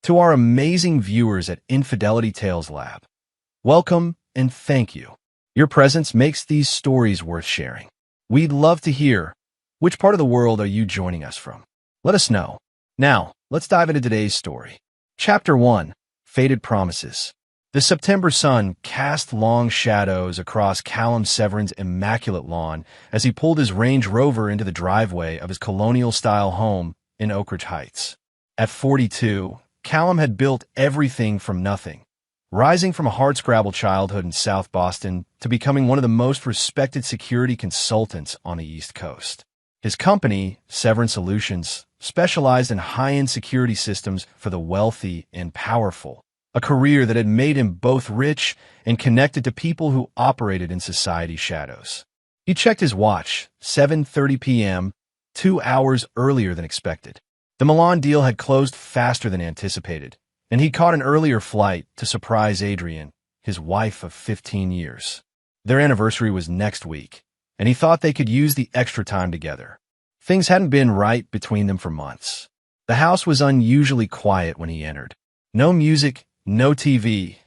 To our amazing viewers at Infidelity Tales Lab, welcome and thank you. Your presence makes these stories worth sharing. We'd love to hear, which part of the world are you joining us from? Let us know. Now, let's dive into today's story. Chapter 1, Faded Promises. The September sun cast long shadows across Callum Severin's immaculate lawn as he pulled his Range Rover into the driveway of his colonial-style home in Oak Ridge Heights. At 42, Callum had built everything from nothing, rising from a hardscrabble childhood in South Boston to becoming one of the most respected security consultants on the East Coast. His company, Severin Solutions, specialized in high-end security systems for the wealthy and powerful, a career that had made him both rich and connected to people who operated in society's shadows. He checked his watch, 7:30 p.m., 2 hours earlier than expected. The Milan deal had closed faster than anticipated, and he caught an earlier flight to surprise Adrienne, his wife of 15 years. Their anniversary was next week, and he thought they could use the extra time together. Things hadn't been right between them for months. The house was unusually quiet when he entered. No music, no TV,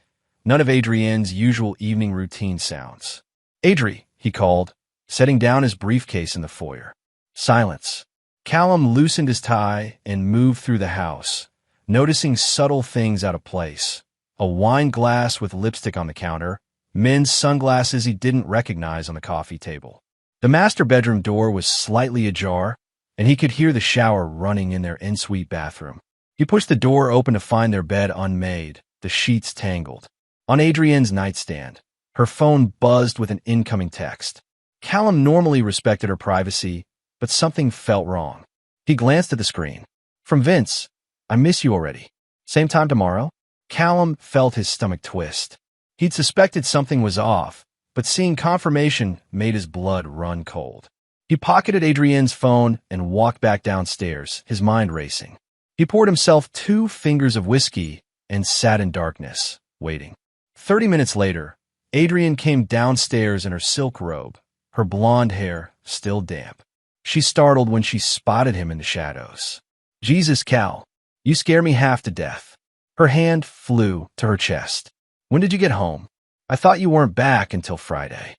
none of Adrienne's usual evening routine sounds. "Adri," he called, setting down his briefcase in the foyer. Silence. Callum loosened his tie and moved through the house, noticing subtle things out of place. A wine glass with lipstick on the counter, men's sunglasses he didn't recognize on the coffee table. The master bedroom door was slightly ajar, and he could hear the shower running in their ensuite bathroom. He pushed the door open to find their bed unmade, the sheets tangled. On Adrienne's nightstand, her phone buzzed with an incoming text. Callum normally respected her privacy, but something felt wrong. He glanced at the screen. "From Vince. I miss you already. Same time tomorrow?" Callum felt his stomach twist. He'd suspected something was off, but seeing confirmation made his blood run cold. He pocketed Adrienne's phone and walked back downstairs, his mind racing. He poured himself 2 fingers of whiskey and sat in darkness, waiting. 30 minutes later, Adrienne came downstairs in her silk robe, her blonde hair still damp. She startled when she spotted him in the shadows. "Jesus, Cal, you scare me half to death." Her hand flew to her chest. "When did you get home? I thought you weren't back until Friday."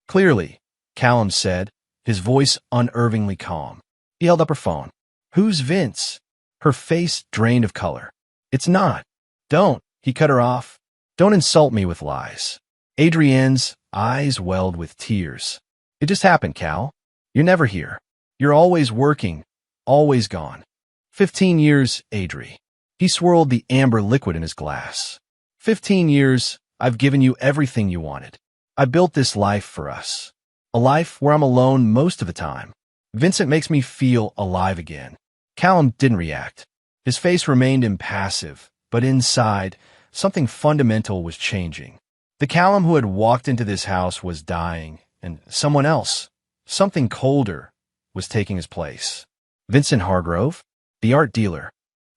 "Clearly," Callum said, his voice unnervingly calm. He held up her phone. "Who's Vince?" Her face drained of color. "It's not." "Don't," he cut her off. "Don't insult me with lies." Adrienne's eyes welled with tears. "It just happened, Cal. You're never here. You're always working, always gone." 15 years, Adri. He swirled the amber liquid in his glass. 15 years, I've given you everything you wanted. I built this life for us. A life where I'm alone most of the time. Vincent makes me feel alive again. Callum didn't react. His face remained impassive, but inside, something fundamental was changing. The Callum who had walked into this house was dying, and someone else, something colder, was taking his place. "Vincent Hargrove? The art dealer?"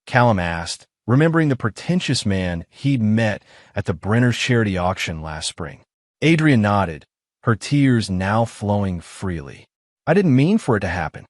Callum asked, remembering the pretentious man he'd met at the Brenner's charity auction last spring. Adrienne nodded, her tears now flowing freely. "I didn't mean for it to happen."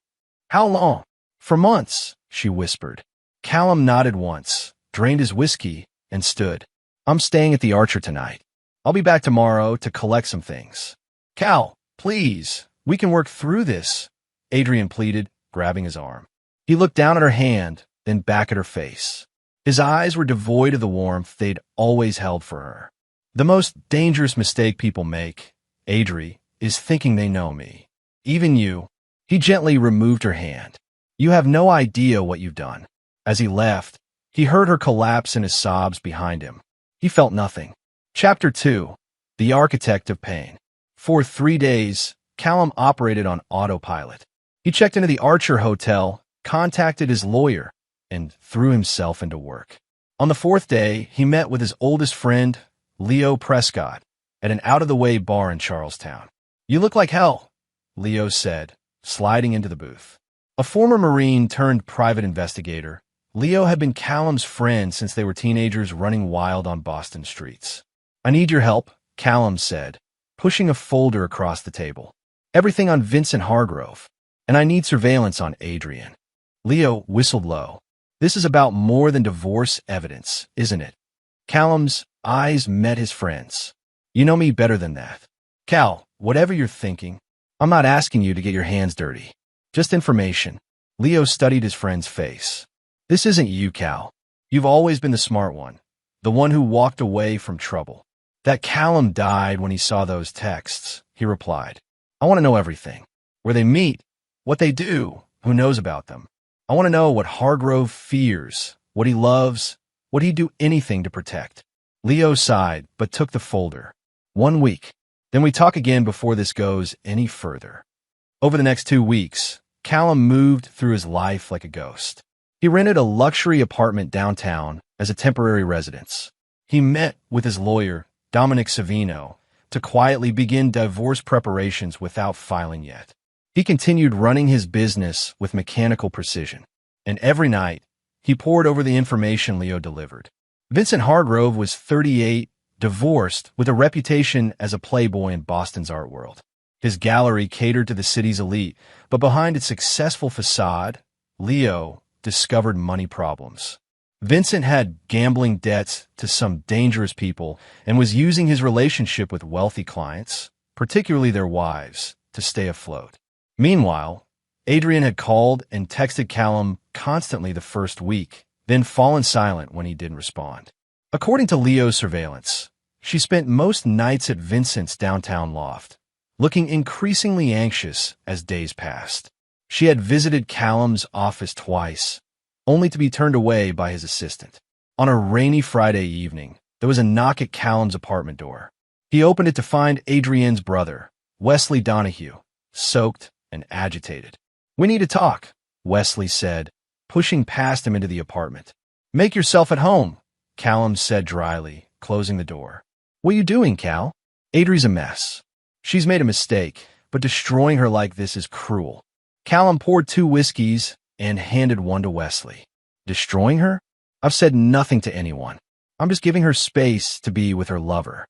"How long?" "For months," she whispered. Callum nodded once, drained his whiskey, and stood. "I'm staying at the Archer tonight. I'll be back tomorrow to collect some things." "Cal, please, we can work through this," Adrienne pleaded, grabbing his arm. He looked down at her hand, then back at her face. His eyes were devoid of the warmth they'd always held for her. "The most dangerous mistake people make, Adri, is thinking they know me. Even you." He gently removed her hand. "You have no idea what you've done." As he left, he heard her collapse in his sobs behind him. He felt nothing. Chapter 2, The Architect of Pain. For 3 days, Callum operated on autopilot. He checked into the Archer Hotel, contacted his lawyer, and threw himself into work. On the 4th day, he met with his oldest friend, Leo Prescott, at an out-of-the-way bar in Charlestown. "You look like hell," Leo said, sliding into the booth. A former Marine turned private investigator, Leo had been Callum's friend since they were teenagers running wild on Boston streets. "I need your help," Callum said, pushing a folder across the table. "Everything on Vincent Hargrove, and I need surveillance on Adrienne." Leo whistled low. This is about more than divorce evidence, isn't it? Callum's eyes met his friend's. You know me better than that. Cal, whatever you're thinking, I'm not asking you to get your hands dirty. Just information. Leo studied his friend's face. This isn't you, Cal. You've always been the smart one, the one who walked away from trouble. That Callum died when he saw those texts, he replied. I want to know everything. Where they meet, what they do, who knows about them. I want to know what Hargrove fears, what he loves, would he do anything to protect. Leo sighed, but took the folder. 1 week. Then we talk again before this goes any further. Over the next 2 weeks, Callum moved through his life like a ghost. He rented a luxury apartment downtown as a temporary residence. He met with his lawyer, Dominic Savino, to quietly begin divorce preparations without filing yet. He continued running his business with mechanical precision, and every night, he pored over the information Leo delivered. Vincent Hargrove was 38, divorced, with a reputation as a playboy in Boston's art world. His gallery catered to the city's elite, but behind its successful facade, Leo discovered money problems. Vincent had gambling debts to some dangerous people and was using his relationship with wealthy clients, particularly their wives, to stay afloat. Meanwhile, Adrian had called and texted Callum constantly the first week, then fallen silent when he didn't respond. According to Leo's surveillance, she spent most nights at Vincent's downtown loft, looking increasingly anxious as days passed. She had visited Callum's office twice, only to be turned away by his assistant. On a rainy Friday evening, there was a knock at Callum's apartment door. He opened it to find Adrienne's brother, Wesley Donahue, soaked and agitated. "We need to talk," Wesley said, pushing past him into the apartment. "Make yourself at home," Callum said dryly, closing the door. "What are you doing, Cal? Adri's a mess. She's made a mistake, but destroying her like this is cruel." Callum poured 2 whiskeys and handed one to Wesley. "Destroying her? I've said nothing to anyone. I'm just giving her space to be with her lover.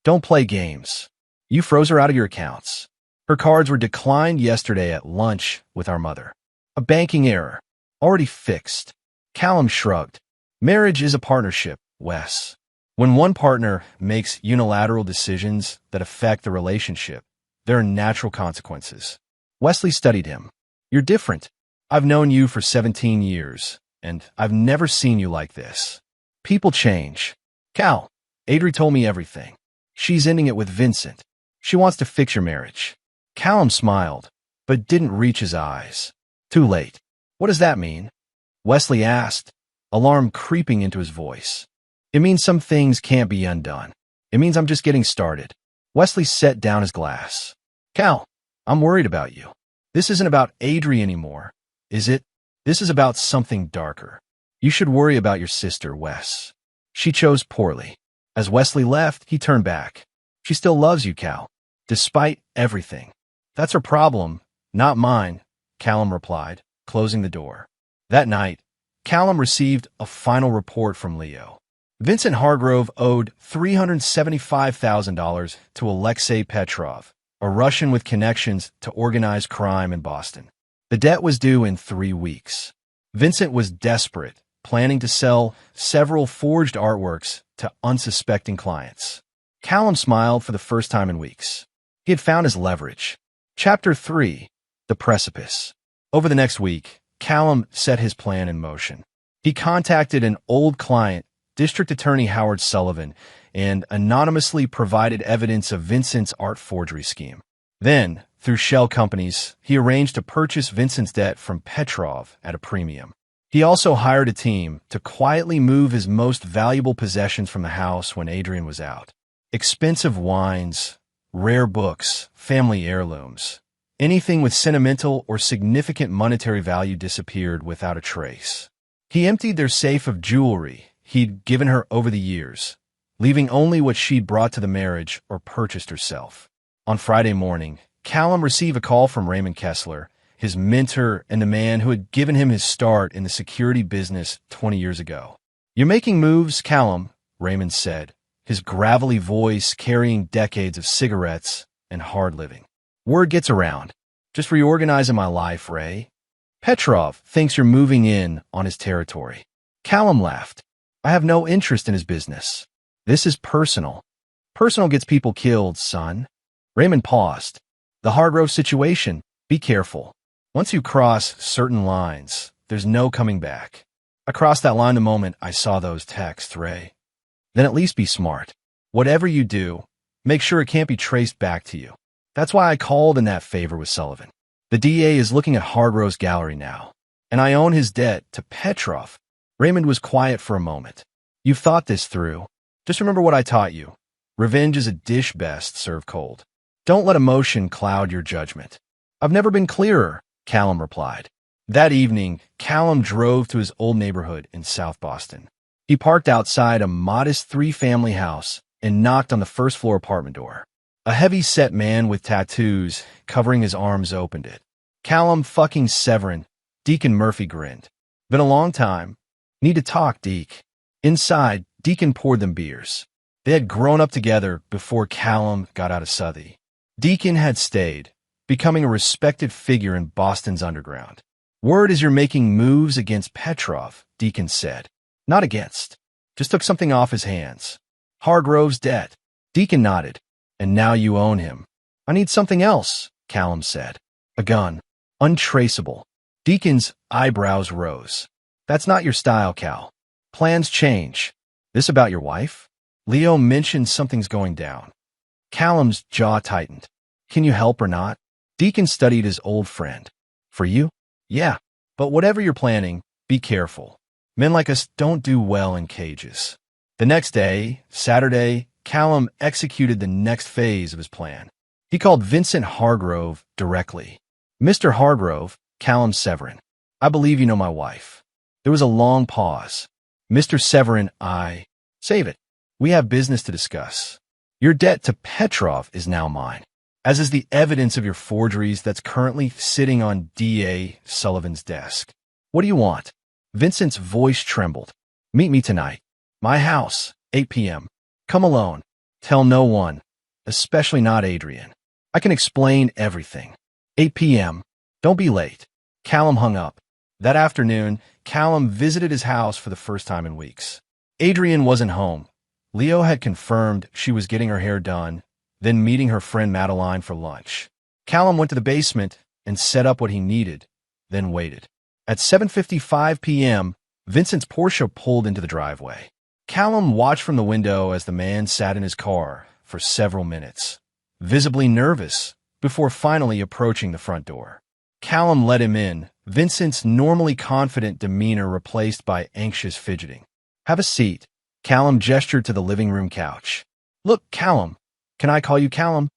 Don't play games. You froze her out of your accounts. Her cards were declined yesterday at lunch with our mother. A banking error. Already fixed." Callum shrugged. "Marriage is a partnership, Wes. When one partner makes unilateral decisions that affect the relationship, there are natural consequences." Wesley studied him. "You're different. I've known you for 17 years, and I've never seen you like this. People change. Cal, Adri told me everything. She's ending it with Vincent. She wants to fix your marriage." Callum smiled, but didn't reach his eyes. "Too late." "What does that mean?" Wesley asked, alarm creeping into his voice. "It means some things can't be undone. It means I'm just getting started." Wesley set down his glass. "Cal, I'm worried about you. This isn't about Adri anymore, is it? This is about something darker. You should worry about your sister, Wes. She chose poorly." As Wesley left, he turned back. "She still loves you, Cal, despite everything." "That's her problem, not mine," Callum replied, closing the door. That night, Callum received a final report from Leo. Vincent Hargrove owed $375,000 to Alexei Petrov, a Russian with connections to organized crime in Boston. The debt was due in 3 weeks. Vincent was desperate, planning to sell several forged artworks to unsuspecting clients. Callum smiled for the first time in weeks. He had found his leverage. Chapter 3. The Precipice. Over the next week, Callum set his plan in motion. He contacted an old client, District Attorney Howard Sullivan, and anonymously provided evidence of Vincent's art forgery scheme. Then, through shell companies, he arranged to purchase Vincent's debt from Petrov at a premium. He also hired a team to quietly move his most valuable possessions from the house when Adrian was out. Expensive wines, rare books, family heirlooms. Anything with sentimental or significant monetary value disappeared without a trace. He emptied their safe of jewelry he'd given her over the years, leaving only what she'd brought to the marriage or purchased herself. On Friday morning, Callum received a call from Raymond Kessler, his mentor and the man who had given him his start in the security business 20 years ago. "You're making moves, Callum," Raymond said, his gravelly voice carrying decades of cigarettes and hard living. "Word gets around. Just reorganizing my life, Ray." Petrov thinks you're moving in on his territory. Callum laughed. I have no interest in his business. This is personal. Personal gets people killed, son. Raymond paused. The Hargrove situation, be careful. Once you cross certain lines, there's no coming back. I crossed that line the moment I saw those texts, Ray. Then at least be smart. Whatever you do, make sure it can't be traced back to you. That's why I called in that favor with Sullivan. The DA is looking at Hargrove's gallery now, and I own his debt to Petrov. Raymond was quiet for a moment. You've thought this through. Just remember what I taught you. Revenge is a dish best served cold. Don't let emotion cloud your judgment. I've never been clearer, Callum replied. That evening, Callum drove to his old neighborhood in South Boston. He parked outside a modest three-family house and knocked on the first-floor apartment door. A heavy-set man with tattoos covering his arms opened it. Callum fucking Severin, Deacon Murphy grinned. Been a long time. Need to talk, Deke. Inside, Deacon poured them beers. They had grown up together before Callum got out of Southie. Deacon had stayed, becoming a respected figure in Boston's underground. Word is you're making moves against Petrov, Deacon said. Not against. Just took something off his hands. Hargrove's debt. Deacon nodded. And now you own him. I need something else, Callum said. A gun. Untraceable. Deacon's eyebrows rose. That's not your style, Cal. Plans change. This about your wife? Leo mentioned something's going down. Callum's jaw tightened. Can you help or not? Deacon studied his old friend. For you? Yeah. But whatever you're planning, be careful. Men like us don't do well in cages. The next day, Saturday, Callum executed the next phase of his plan. He called Vincent Hargrove directly. Mr. Hargrove, Callum Severin. I believe you know my wife. There was a long pause. Mr. Severin, Save it. We have business to discuss. Your debt to Petrov is now mine, as is the evidence of your forgeries that's currently sitting on D.A. Sullivan's desk. What do you want? Vincent's voice trembled. Meet me tonight. My house, 8 p.m. Come alone. Tell no one, especially not Adrian. I can explain everything. 8 p.m. Don't be late. Callum hung up. That afternoon, Callum visited his house for the first time in weeks. Adrian wasn't home. Leo had confirmed she was getting her hair done, then meeting her friend Madeline for lunch. Callum went to the basement and set up what he needed, then waited. At 7:55 p.m., Vincent's Porsche pulled into the driveway. Callum watched from the window as the man sat in his car for several minutes, visibly nervous, before finally approaching the front door. Callum let him in, Vincent's normally confident demeanor replaced by anxious fidgeting. Have a seat. Callum gestured to the living room couch. Look, Callum. Can I call you Callum?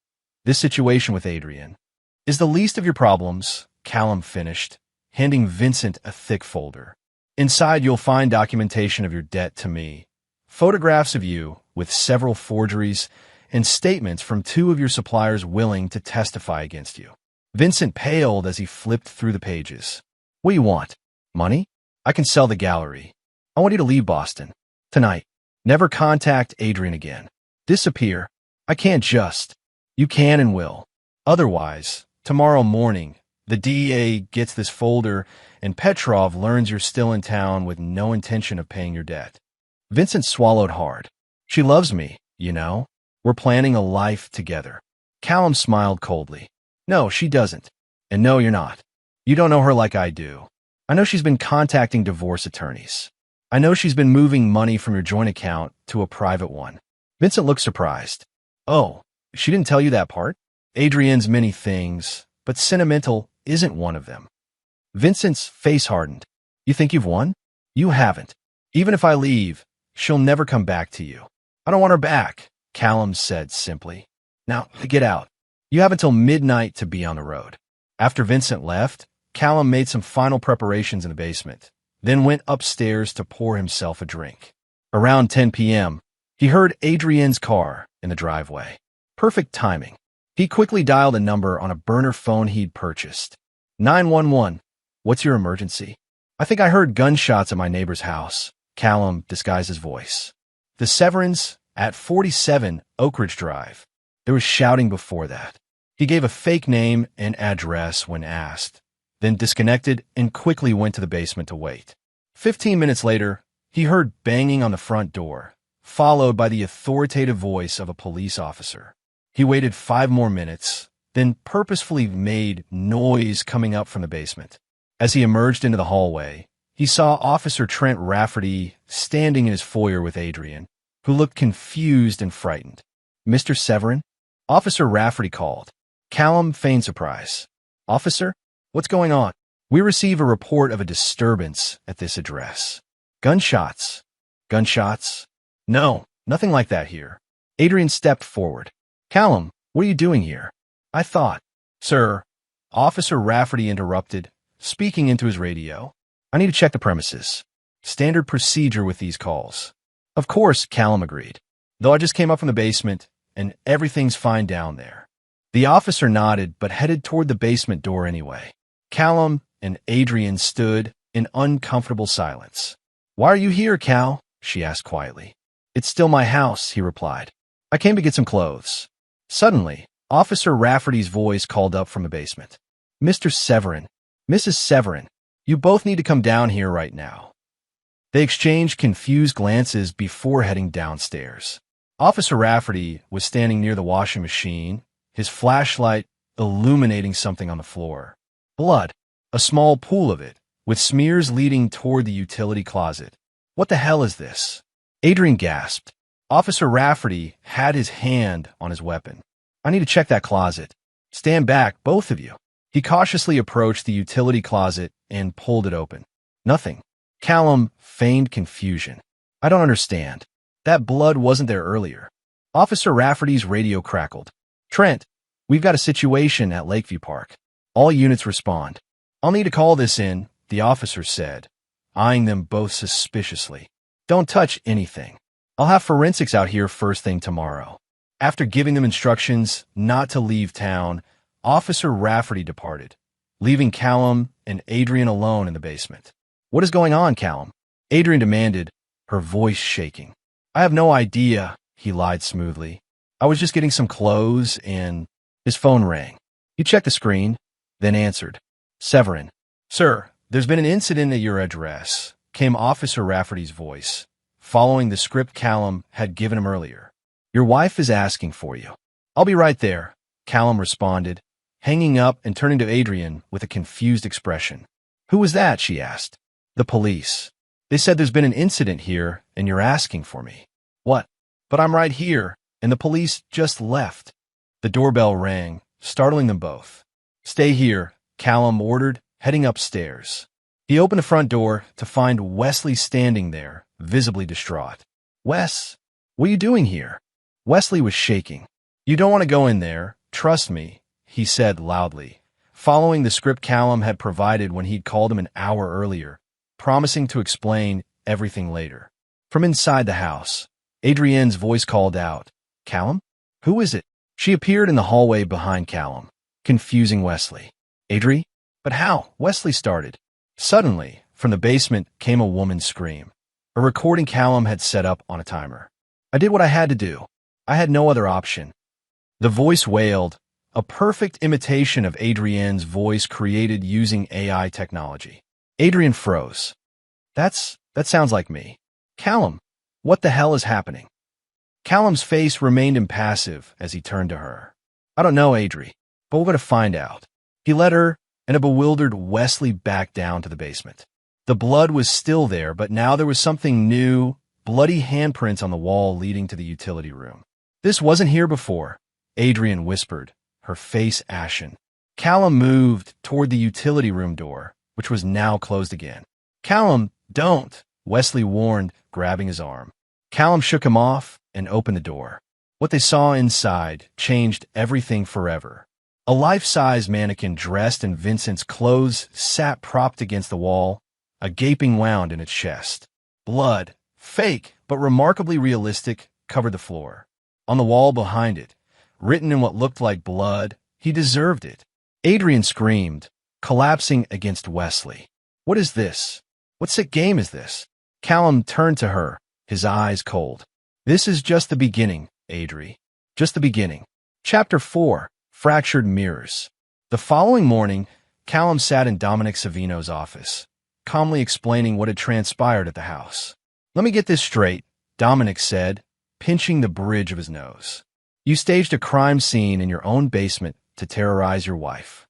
This situation with Adrian is the least of your problems, Callum finished, handing Vincent a thick folder. Inside you'll find documentation of your debt to me, photographs of you with several forgeries, and statements from 2 of your suppliers willing to testify against you. Vincent paled as he flipped through the pages. What do you want? Money? I can sell the gallery. I want you to leave Boston. Tonight. Never contact Adrian again. Disappear. I can't just. You can and will. Otherwise, tomorrow morning, the DEA gets this folder and Petrov learns you're still in town with no intention of paying your debt. Vincent swallowed hard. She loves me, you know. We're planning a life together. Callum smiled coldly. No, she doesn't. And no, you're not. You don't know her like I do. I know she's been contacting divorce attorneys. I know she's been moving money from your joint account to a private one. Vincent looked surprised. Oh, she didn't tell you that part? Adrian's many things, but sentimental isn't one of them. Vincent's face hardened. You think you've won? You haven't. Even if I leave, she'll never come back to you. I don't want her back, Callum said simply. Now, get out. You have until midnight to be on the road. After Vincent left, Callum made some final preparations in the basement, then went upstairs to pour himself a drink. Around 10 p.m., he heard Adrian's car in the driveway. Perfect timing. He quickly dialed a number on a burner phone he'd purchased. 911. What's your emergency? I think I heard gunshots at my neighbor's house. Callum disguised his voice. The Severins at 47 Oak Ridge Drive. There was shouting before that. He gave a fake name and address when asked, then disconnected and quickly went to the basement to wait. 15 minutes later, he heard banging on the front door, followed by the authoritative voice of a police officer. He waited 5 more minutes, then purposefully made noise coming up from the basement. As he emerged into the hallway, he saw Officer Trent Rafferty standing in his foyer with Adrian, who looked confused and frightened. "Mr. Severin?" Officer Rafferty called. Callum feigned surprise. "Officer, what's going on?" "We receive a report of a disturbance at this address." "Gunshots." "Gunshots?" "No, nothing like that here." Adrian stepped forward. "Callum, what are you doing here?" "I thought—" "Sir," Officer Rafferty interrupted, speaking into his radio, "I need to check the premises. Standard procedure with these calls." "Of course," Callum agreed. "Though I just came up from the basement, and everything's fine down there." The officer nodded but headed toward the basement door anyway. Callum and Adrian stood in uncomfortable silence. "Why are you here, Cal?" she asked quietly. "It's still my house," he replied. "I came to get some clothes." Suddenly, Officer Rafferty's voice called up from the basement. "Mr. Severin, Mrs. Severin, you both need to come down here right now." They exchanged confused glances before heading downstairs. Officer Rafferty was standing near the washing machine, his flashlight illuminating something on the floor. Blood, a small pool of it, with smears leading toward the utility closet. "What the hell is this?" Adrian gasped. Officer Rafferty had his hand on his weapon. "I need to check that closet. Stand back, both of you." He cautiously approached the utility closet and pulled it open. Nothing. Callum feigned confusion. "I don't understand. That blood wasn't there earlier." Officer Rafferty's radio crackled. "Trent, we've got a situation at Lakeview Park. All units respond." "I'll need to call this in," the officer said, eyeing them both suspiciously. "Don't touch anything. I'll have forensics out here first thing tomorrow." After giving them instructions not to leave town, Officer Rafferty departed, leaving Callum and Adrian alone in the basement. "What is going on, Callum?" Adrian demanded, her voice shaking. "I have no idea," he lied smoothly. "I was just getting some clothes and—" His phone rang. He checked the screen, then answered. "Severin." "Sir, there's been an incident at your address," came Officer Rafferty's voice, following the script Callum had given him earlier. "Your wife is asking for you." "I'll be right there," Callum responded, hanging up and turning to Adrian with a confused expression. "Who was that?" she asked. "The police. They said there's been an incident here and you're asking for me." "What?" "But I'm right here, and the police just left." The doorbell rang, startling them both. "Stay here," Callum ordered, heading upstairs. He opened the front door to find Wesley standing there, visibly distraught. "Wes, what are you doing here?" Wesley was shaking. "You don't want to go in there, trust me," he said loudly, following the script Callum had provided when he'd called him an hour earlier, promising to explain everything later. From inside the house, Adrienne's voice called out, "Callum? Who is it?" She appeared in the hallway behind Callum, confusing Wesley. "Adri? But how?" Wesley started. Suddenly, from the basement came a woman's scream, a recording Callum had set up on a timer. "I did what I had to do. I had no other option." The voice wailed, a perfect imitation of Adrienne's voice created using AI technology. Adrian froze. That sounds like me." "Callum, what the hell is happening?" Callum's face remained impassive as he turned to her. "I don't know, Adri, but we're going to find out." He led her and a bewildered Wesley back down to the basement. The blood was still there, but now there was something new, bloody handprints on the wall leading to the utility room. "This wasn't here before," Adrian whispered, her face ashen. Callum moved toward the utility room door, which was now closed again. "Callum, don't," Wesley warned, grabbing his arm. Callum shook him off and opened the door. What they saw inside changed everything forever. A life-size mannequin dressed in Vincent's clothes sat propped against the wall, a gaping wound in its chest. Blood, fake but remarkably realistic, covered the floor. On the wall behind it, written in what looked like blood, "He deserved it." Adrian screamed, collapsing against Wesley. "What is this? What sick game is this?" Callum turned to her, his eyes cold. "This is just the beginning, Adri. Just the beginning." Chapter 4. Fractured Mirrors. The following morning, Callum sat in Dominic Savino's office, calmly explaining what had transpired at the house. "Let me get this straight," Dominic said, pinching the bridge of his nose. "You staged a crime scene in your own basement to terrorize your wife."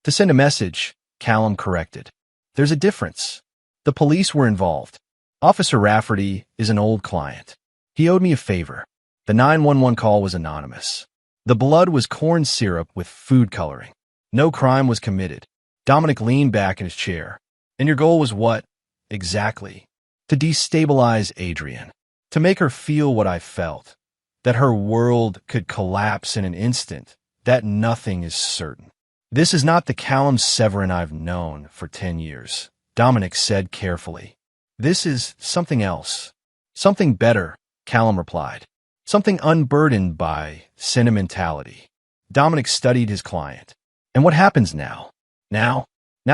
"To send a message," Callum corrected. "There's a difference. The police were involved. Officer Rafferty is an old client. He owed me a favor. The 911 call was anonymous. The blood was corn syrup with food coloring. No crime was committed." Dominic leaned back in his chair. "And your goal was what, exactly?" "To destabilize Adrian. To make her feel what I felt. That her world could collapse in an instant. That nothing is certain." "This is not the Callum Severin I've known for 10 years, Dominic said carefully. "This is something else. Something better," Callum replied. "Something unburdened by sentimentality." Dominic studied his client. "And what happens now?" Now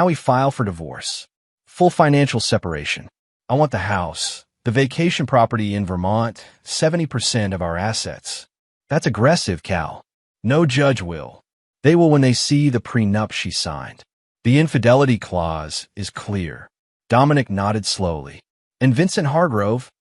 we file for divorce. Full financial separation. I want the house, the vacation property in Vermont, 70% of our assets." "That's aggressive, Cal." "No judge will. They will when they see the prenup she signed. The infidelity clause is clear." Dominic nodded slowly. "And Vincent Hargrove?"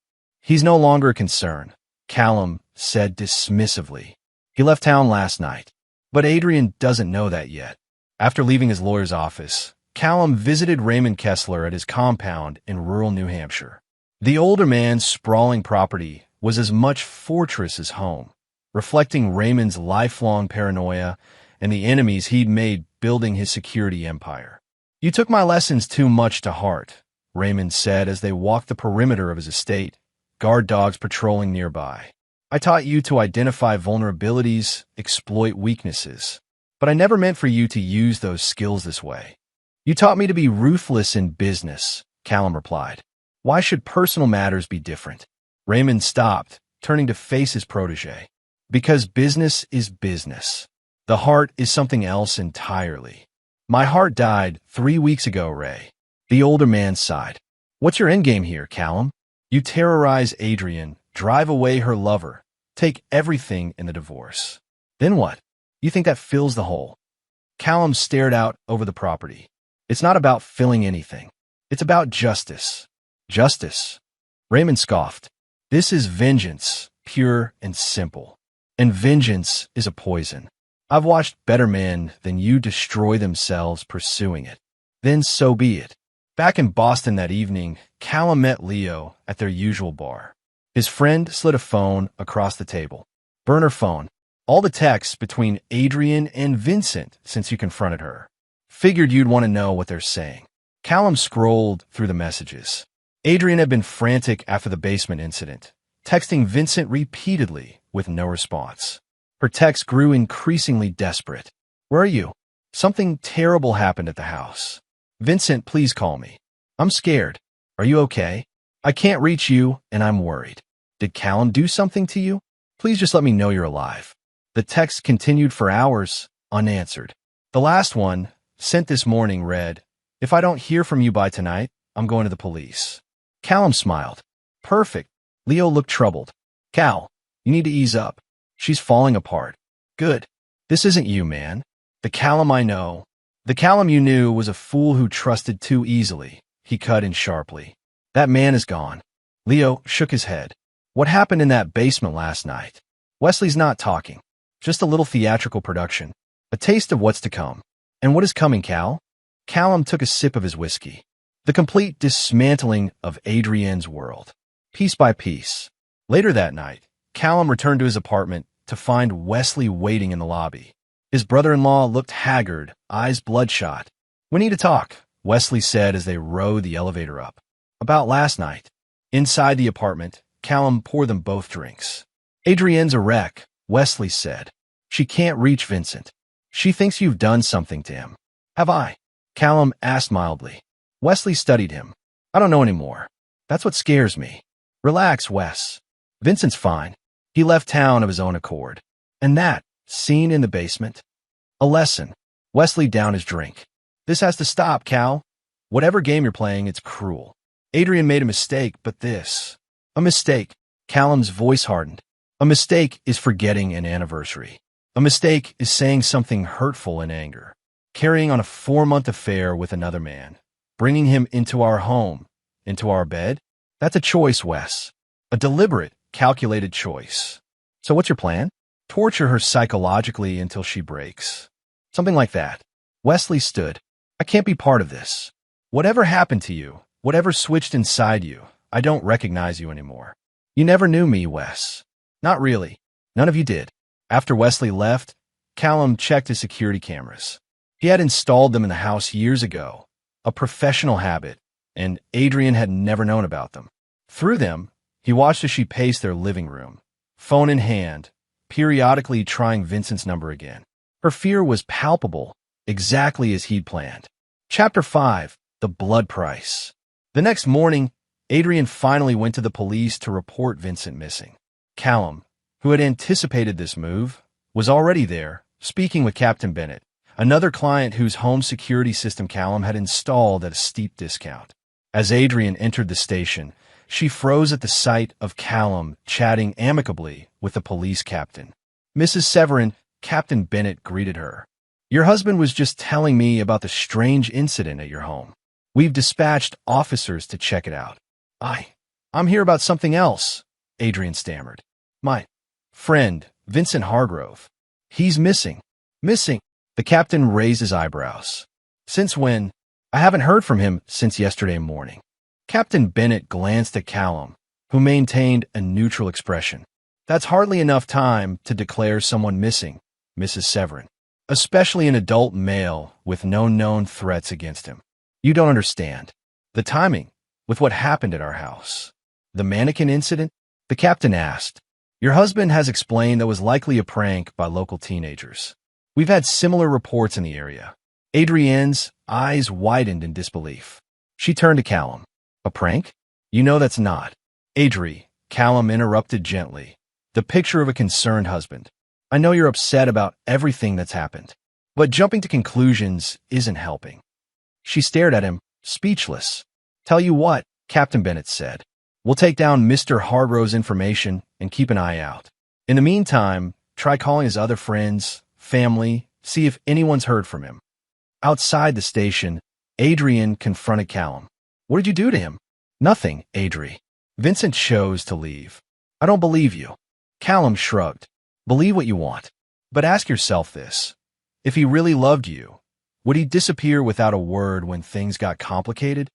"He's no longer a concern," Callum said dismissively. "He left town last night. But Adrian doesn't know that yet." After leaving his lawyer's office, Callum visited Raymond Kessler at his compound in rural New Hampshire. The older man's sprawling property was as much fortress as home, reflecting Raymond's lifelong paranoia and the enemies he'd made building his security empire. "You took my lessons too much to heart," Raymond said as they walked the perimeter of his estate, guard dogs patrolling nearby. "I taught you to identify vulnerabilities, exploit weaknesses. But I never meant for you to use those skills this way." "You taught me to be ruthless in business," Callum replied. "Why should personal matters be different?" Raymond stopped, turning to face his protege. "Because business is business. The heart is something else entirely." "My heart died 3 weeks ago, Ray." The older man sighed. "What's your endgame here, Callum?" "You terrorize Adrian, drive away her lover, take everything in the divorce. Then what? You think that fills the hole?" Callum stared out over the property. "It's not about filling anything. It's about justice." "Justice?" Raymond scoffed. "This is vengeance, pure and simple. And vengeance is a poison. I've watched better men than you destroy themselves pursuing it. Then so be it." Back in Boston that evening, Callum met Leo at their usual bar. His friend slid a phone across the table. Burner phone. All the texts between Adrian and Vincent since you confronted her. Figured you'd want to know what they're saying. Callum scrolled through the messages. Adrian had been frantic after the basement incident, texting Vincent repeatedly with no response. Her texts grew increasingly desperate. "Where are you? Something terrible happened at the house. Vincent, please call me. I'm scared. Are you okay? I can't reach you, and I'm worried. Did Callum do something to you? Please just let me know you're alive." The text continued for hours, unanswered. The last one, sent this morning, read, "If I don't hear from you by tonight, I'm going to the police." Callum smiled. "Perfect." Leo looked troubled. "Cal, you need to ease up. She's falling apart." "Good. This isn't you, man. The Callum I know. The Callum you knew was a fool who trusted too easily," he cut in sharply. "That man is gone." Leo shook his head. "What happened in that basement last night? Wesley's not talking. Just a little theatrical production. A taste of what's to come." "And what is coming, Cal?" Callum took a sip of his whiskey. "The complete dismantling of Adrienne's world. Piece by piece." Later that night, Callum returned to his apartment to find Wesley waiting in the lobby. His brother-in-law looked haggard, eyes bloodshot. "We need to talk," Wesley said as they rode the elevator up. "About last night." Inside the apartment, Callum poured them both drinks. "Adrienne's a wreck," Wesley said. "She can't reach Vincent. She thinks you've done something to him." "Have I?" Callum asked mildly. Wesley studied him. "I don't know anymore. That's what scares me." "Relax, Wes. Vincent's fine. He left town of his own accord." "And that scene in the basement?" "A lesson." Wesley downed his drink. "This has to stop, Cal. Whatever game you're playing, it's cruel. Adrian made a mistake, but this..." "A mistake." Callum's voice hardened. "A mistake is forgetting an anniversary. A mistake is saying something hurtful in anger. carrying on a 4-month affair with another man, bringing him into our home, into our bed. That's a choice, Wes. A deliberate, calculated choice. So what's your plan? Torture her psychologically until she breaks. Something like that. Wesley stood. I can't be part of this. Whatever happened to you, whatever switched inside you, I don't recognize you anymore. You never knew me, Wes. Not really. None of you did. After Wesley left, Callum checked his security cameras. He had installed them in the house years ago, a professional habit, and Adrian had never known about them. Through them, he watched as she paced their living room, phone in hand, periodically trying Vincent's number again. Her fear was palpable, exactly as he'd planned. Chapter 5. The Blood Price. The next morning, Adrian finally went to the police to report Vincent missing. Callum, who had anticipated this move, was already there, speaking with Captain Bennett, another client whose home security system Callum had installed at a steep discount. As Adrian entered the station, she froze at the sight of Callum chatting amicably with the police captain. Mrs. Severin, Captain Bennett greeted her. Your husband was just telling me about the strange incident at your home. We've dispatched officers to check it out. I'm here about something else, Adrian stammered. My friend, Vincent Hargrove. He's missing. Missing? The captain raised his eyebrows. Since when? I haven't heard from him since yesterday morning. Captain Bennett glanced at Callum, who maintained a neutral expression. That's hardly enough time to declare someone missing, Mrs. Severin, especially an adult male with no known threats against him. You don't understand. The timing, with what happened at our house. The mannequin incident? The captain asked. Your husband has explained that was likely a prank by local teenagers. We've had similar reports in the area. Adrienne's eyes widened in disbelief. She turned to Callum. A prank? You know that's not. Adri, Callum interrupted gently. The picture of a concerned husband. I know you're upset about everything that's happened, but jumping to conclusions isn't helping. She stared at him, speechless. Tell you what, Captain Bennett said. We'll take down Mr. Hargrove's information and keep an eye out. In the meantime, try calling his other friends, family, see if anyone's heard from him. Outside the station, Adrian confronted Callum. What did you do to him? Nothing, Adri. Vincent chose to leave. I don't believe you. Callum shrugged. Believe what you want. But ask yourself this. If he really loved you, would he disappear without a word when things got complicated?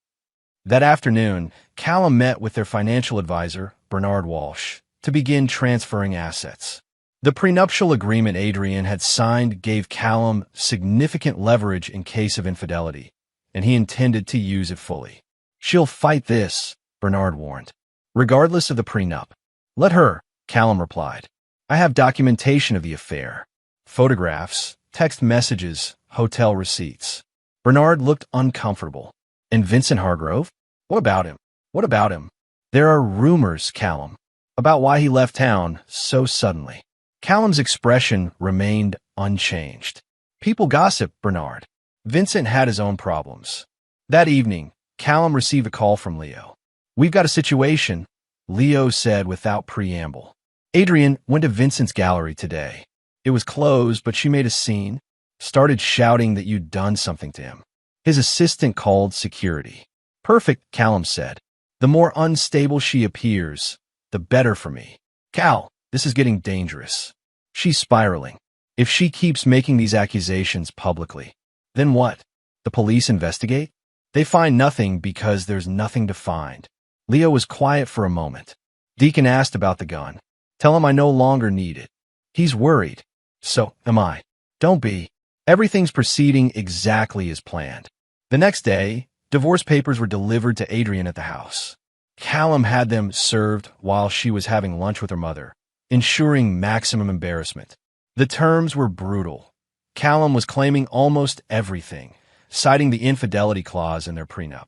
That afternoon, Callum met with their financial advisor, Bernard Walsh, to begin transferring assets. The prenuptial agreement Adrian had signed gave Callum significant leverage in case of infidelity, and he intended to use it fully. She'll fight this, Bernard warned, regardless of the prenup. Let her, Callum replied. I have documentation of the affair. Photographs, text messages, hotel receipts. Bernard looked uncomfortable. And Vincent Hargrove? What about him? What about him? There are rumors, Callum, about why he left town so suddenly. Callum's expression remained unchanged. People gossip, Bernard. Vincent had his own problems. That evening, Callum received a call from Leo. We've got a situation, Leo said without preamble. Adrian went to Vincent's gallery today. It was closed, but she made a scene, started shouting that you'd done something to him. His assistant called security. Perfect, Callum said. The more unstable she appears, the better for me. Cal, this is getting dangerous. She's spiraling. If she keeps making these accusations publicly, then what? The police investigate? They find nothing because there's nothing to find. Leo was quiet for a moment. Deacon asked about the gun. Tell him I no longer need it. He's worried. So am I. Don't be. Everything's proceeding exactly as planned. The next day, divorce papers were delivered to Adrian at the house. Callum had them served while she was having lunch with her mother, ensuring maximum embarrassment. The terms were brutal. Callum was claiming almost everything, citing the infidelity clause in their prenup.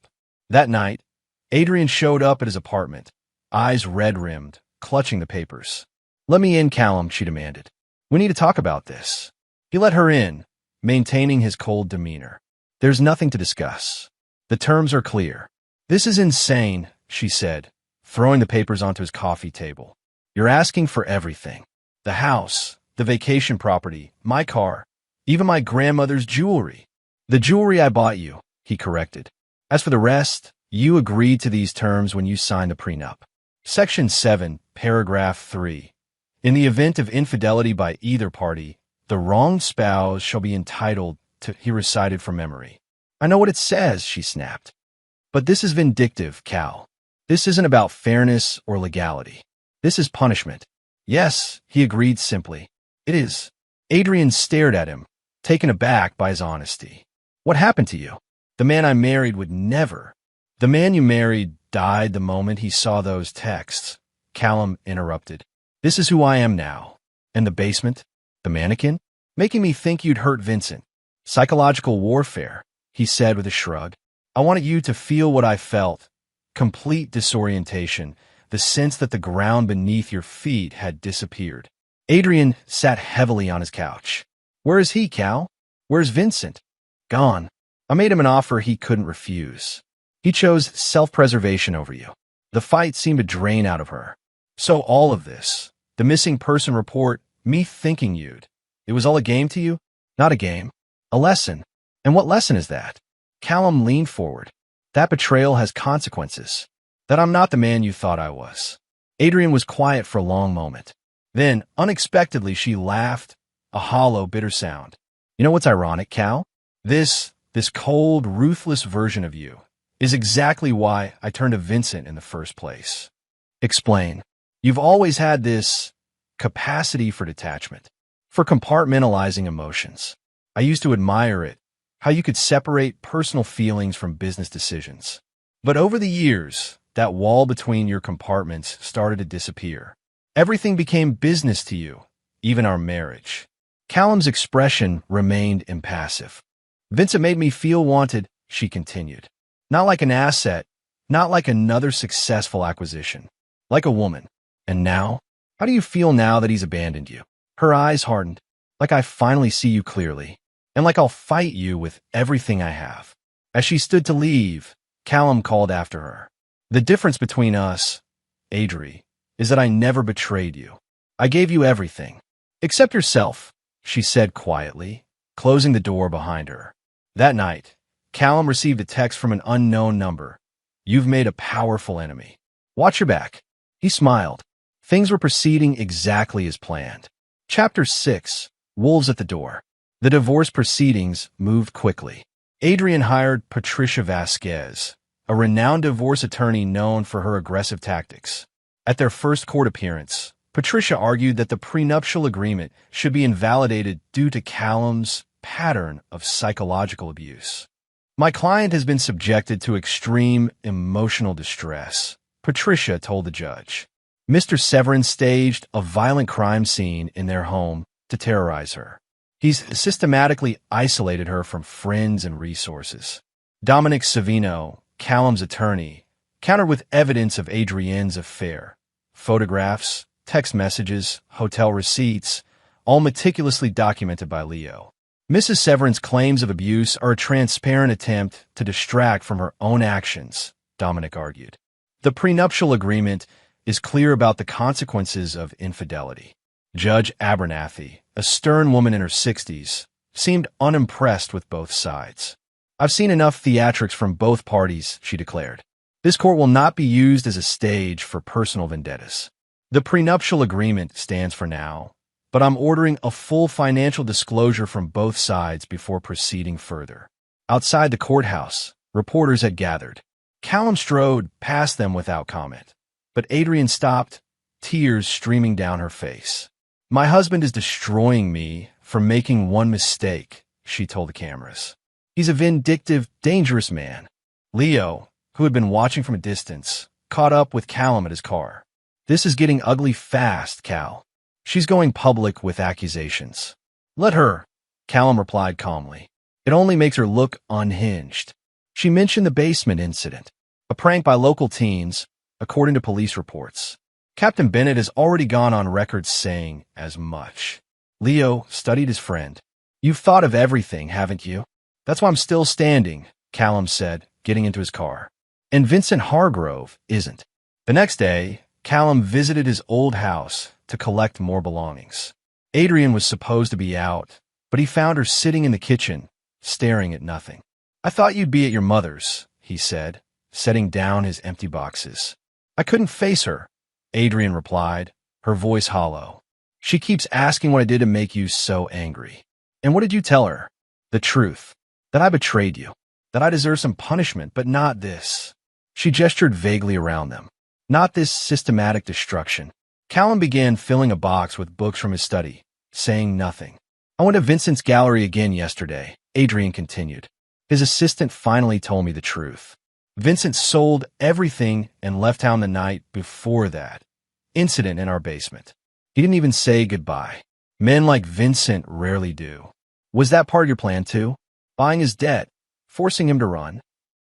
That night, Adrian showed up at his apartment, eyes red-rimmed, clutching the papers. Let me in, Callum, she demanded. We need to talk about this. He let her in, maintaining his cold demeanor. There's nothing to discuss. The terms are clear. This is insane, she said, throwing the papers onto his coffee table. You're asking for everything. The house, the vacation property, my car, even my grandmother's jewelry. The jewelry I bought you, he corrected. As for the rest, you agreed to these terms when you signed the prenup. Section 7, paragraph 3. In the event of infidelity by either party, the wronged spouse shall be entitled to, he recited from memory. I know what it says, she snapped. But this is vindictive, Cal. This isn't about fairness or legality. This is punishment. Yes, he agreed simply. It is. Adrian stared at him, taken aback by his honesty. What happened to you? The man I married would never. The man you married died the moment he saw those texts. Callum interrupted. This is who I am now. And the basement? The mannequin? Making me think you'd hurt Vincent. Psychological warfare, he said with a shrug. I wanted you to feel what I felt. Complete disorientation, the sense that the ground beneath your feet had disappeared. Adrian sat heavily on his couch. Where is he, Cal? Where's Vincent? Gone. I made him an offer he couldn't refuse. He chose self-preservation over you. The fight seemed to drain out of her. So all of this, the missing person report, me thinking it was all a game to you? Not a game. A lesson. And what lesson is that? Callum leaned forward. That betrayal has consequences. That I'm not the man you thought I was. Adrian was quiet for a long moment. Then, unexpectedly, she laughed, a hollow, bitter sound. You know what's ironic, Cal? This cold, ruthless version of you is exactly why I turned to Vincent in the first place. Explain. You've always had this capacity for detachment, for compartmentalizing emotions. I used to admire it, how you could separate personal feelings from business decisions. But over the years, that wall between your compartments started to disappear. Everything became business to you, even our marriage. Callum's expression remained impassive. Vincent made me feel wanted, she continued. Not like an asset, not like another successful acquisition. Like a woman. And now? How do you feel now that he's abandoned you? Her eyes hardened. Like I finally see you clearly. And like I'll fight you with everything I have. As she stood to leave, Callum called after her. The difference between us, Adri, is that I never betrayed you. I gave you everything. Except yourself, she said quietly, closing the door behind her. That night, Callum received a text from an unknown number. You've made a powerful enemy. Watch your back. He smiled. Things were proceeding exactly as planned. Chapter 6, Wolves at the Door. The divorce proceedings moved quickly. Adrian hired Patricia Vasquez, a renowned divorce attorney known for her aggressive tactics. At their first court appearance, Patricia argued that the prenuptial agreement should be invalidated due to Callum's pattern of psychological abuse. My client has been subjected to extreme emotional distress, Patricia told the judge. Mr. Severin staged a violent crime scene in their home to terrorize her. He's systematically isolated her from friends and resources. Dominic Savino, Callum's attorney, countered with evidence of Adrienne's affair. Photographs, text messages, hotel receipts, all meticulously documented by Leo. Mrs. Severin's claims of abuse are a transparent attempt to distract from her own actions, Dominic argued. The prenuptial agreement is clear about the consequences of infidelity. Judge Abernathy, a stern woman in her 60s, seemed unimpressed with both sides. I've seen enough theatrics from both parties, she declared. This court will not be used as a stage for personal vendettas. The prenuptial agreement stands for now, but I'm ordering a full financial disclosure from both sides before proceeding further. Outside the courthouse, reporters had gathered. Callum strode past them without comment, but Adrian stopped, tears streaming down her face. My husband is destroying me for making one mistake, she told the cameras. He's a vindictive, dangerous man. Leo, who had been watching from a distance, caught up with Callum at his car. This is getting ugly fast, Cal. She's going public with accusations. Let her, Callum replied calmly. It only makes her look unhinged. She mentioned the basement incident, a prank by local teens, according to police reports. Captain Bennett has already gone on record saying as much. Leo studied his friend. You've thought of everything, haven't you? That's why I'm still standing, Callum said, getting into his car. And Vincent Hargrove isn't. The next day, Callum visited his old house to collect more belongings. Adrian was supposed to be out, but he found her sitting in the kitchen, staring at nothing. "I thought you'd be at your mother's," he said, setting down his empty boxes. "I couldn't face her," Adrian replied, her voice hollow. "She keeps asking what I did to make you so angry." "And what did you tell her?" "The truth. That I betrayed you. That I deserve some punishment, but not this." She gestured vaguely around them. "Not this systematic destruction." Callum began filling a box with books from his study, saying nothing. "I went to Vincent's gallery again yesterday," Adrian continued. "His assistant finally told me the truth. Vincent sold everything and left town the night before that incident in our basement. He didn't even say goodbye. Men like Vincent rarely do." "Was that part of your plan too? Buying his debt? Forcing him to run?"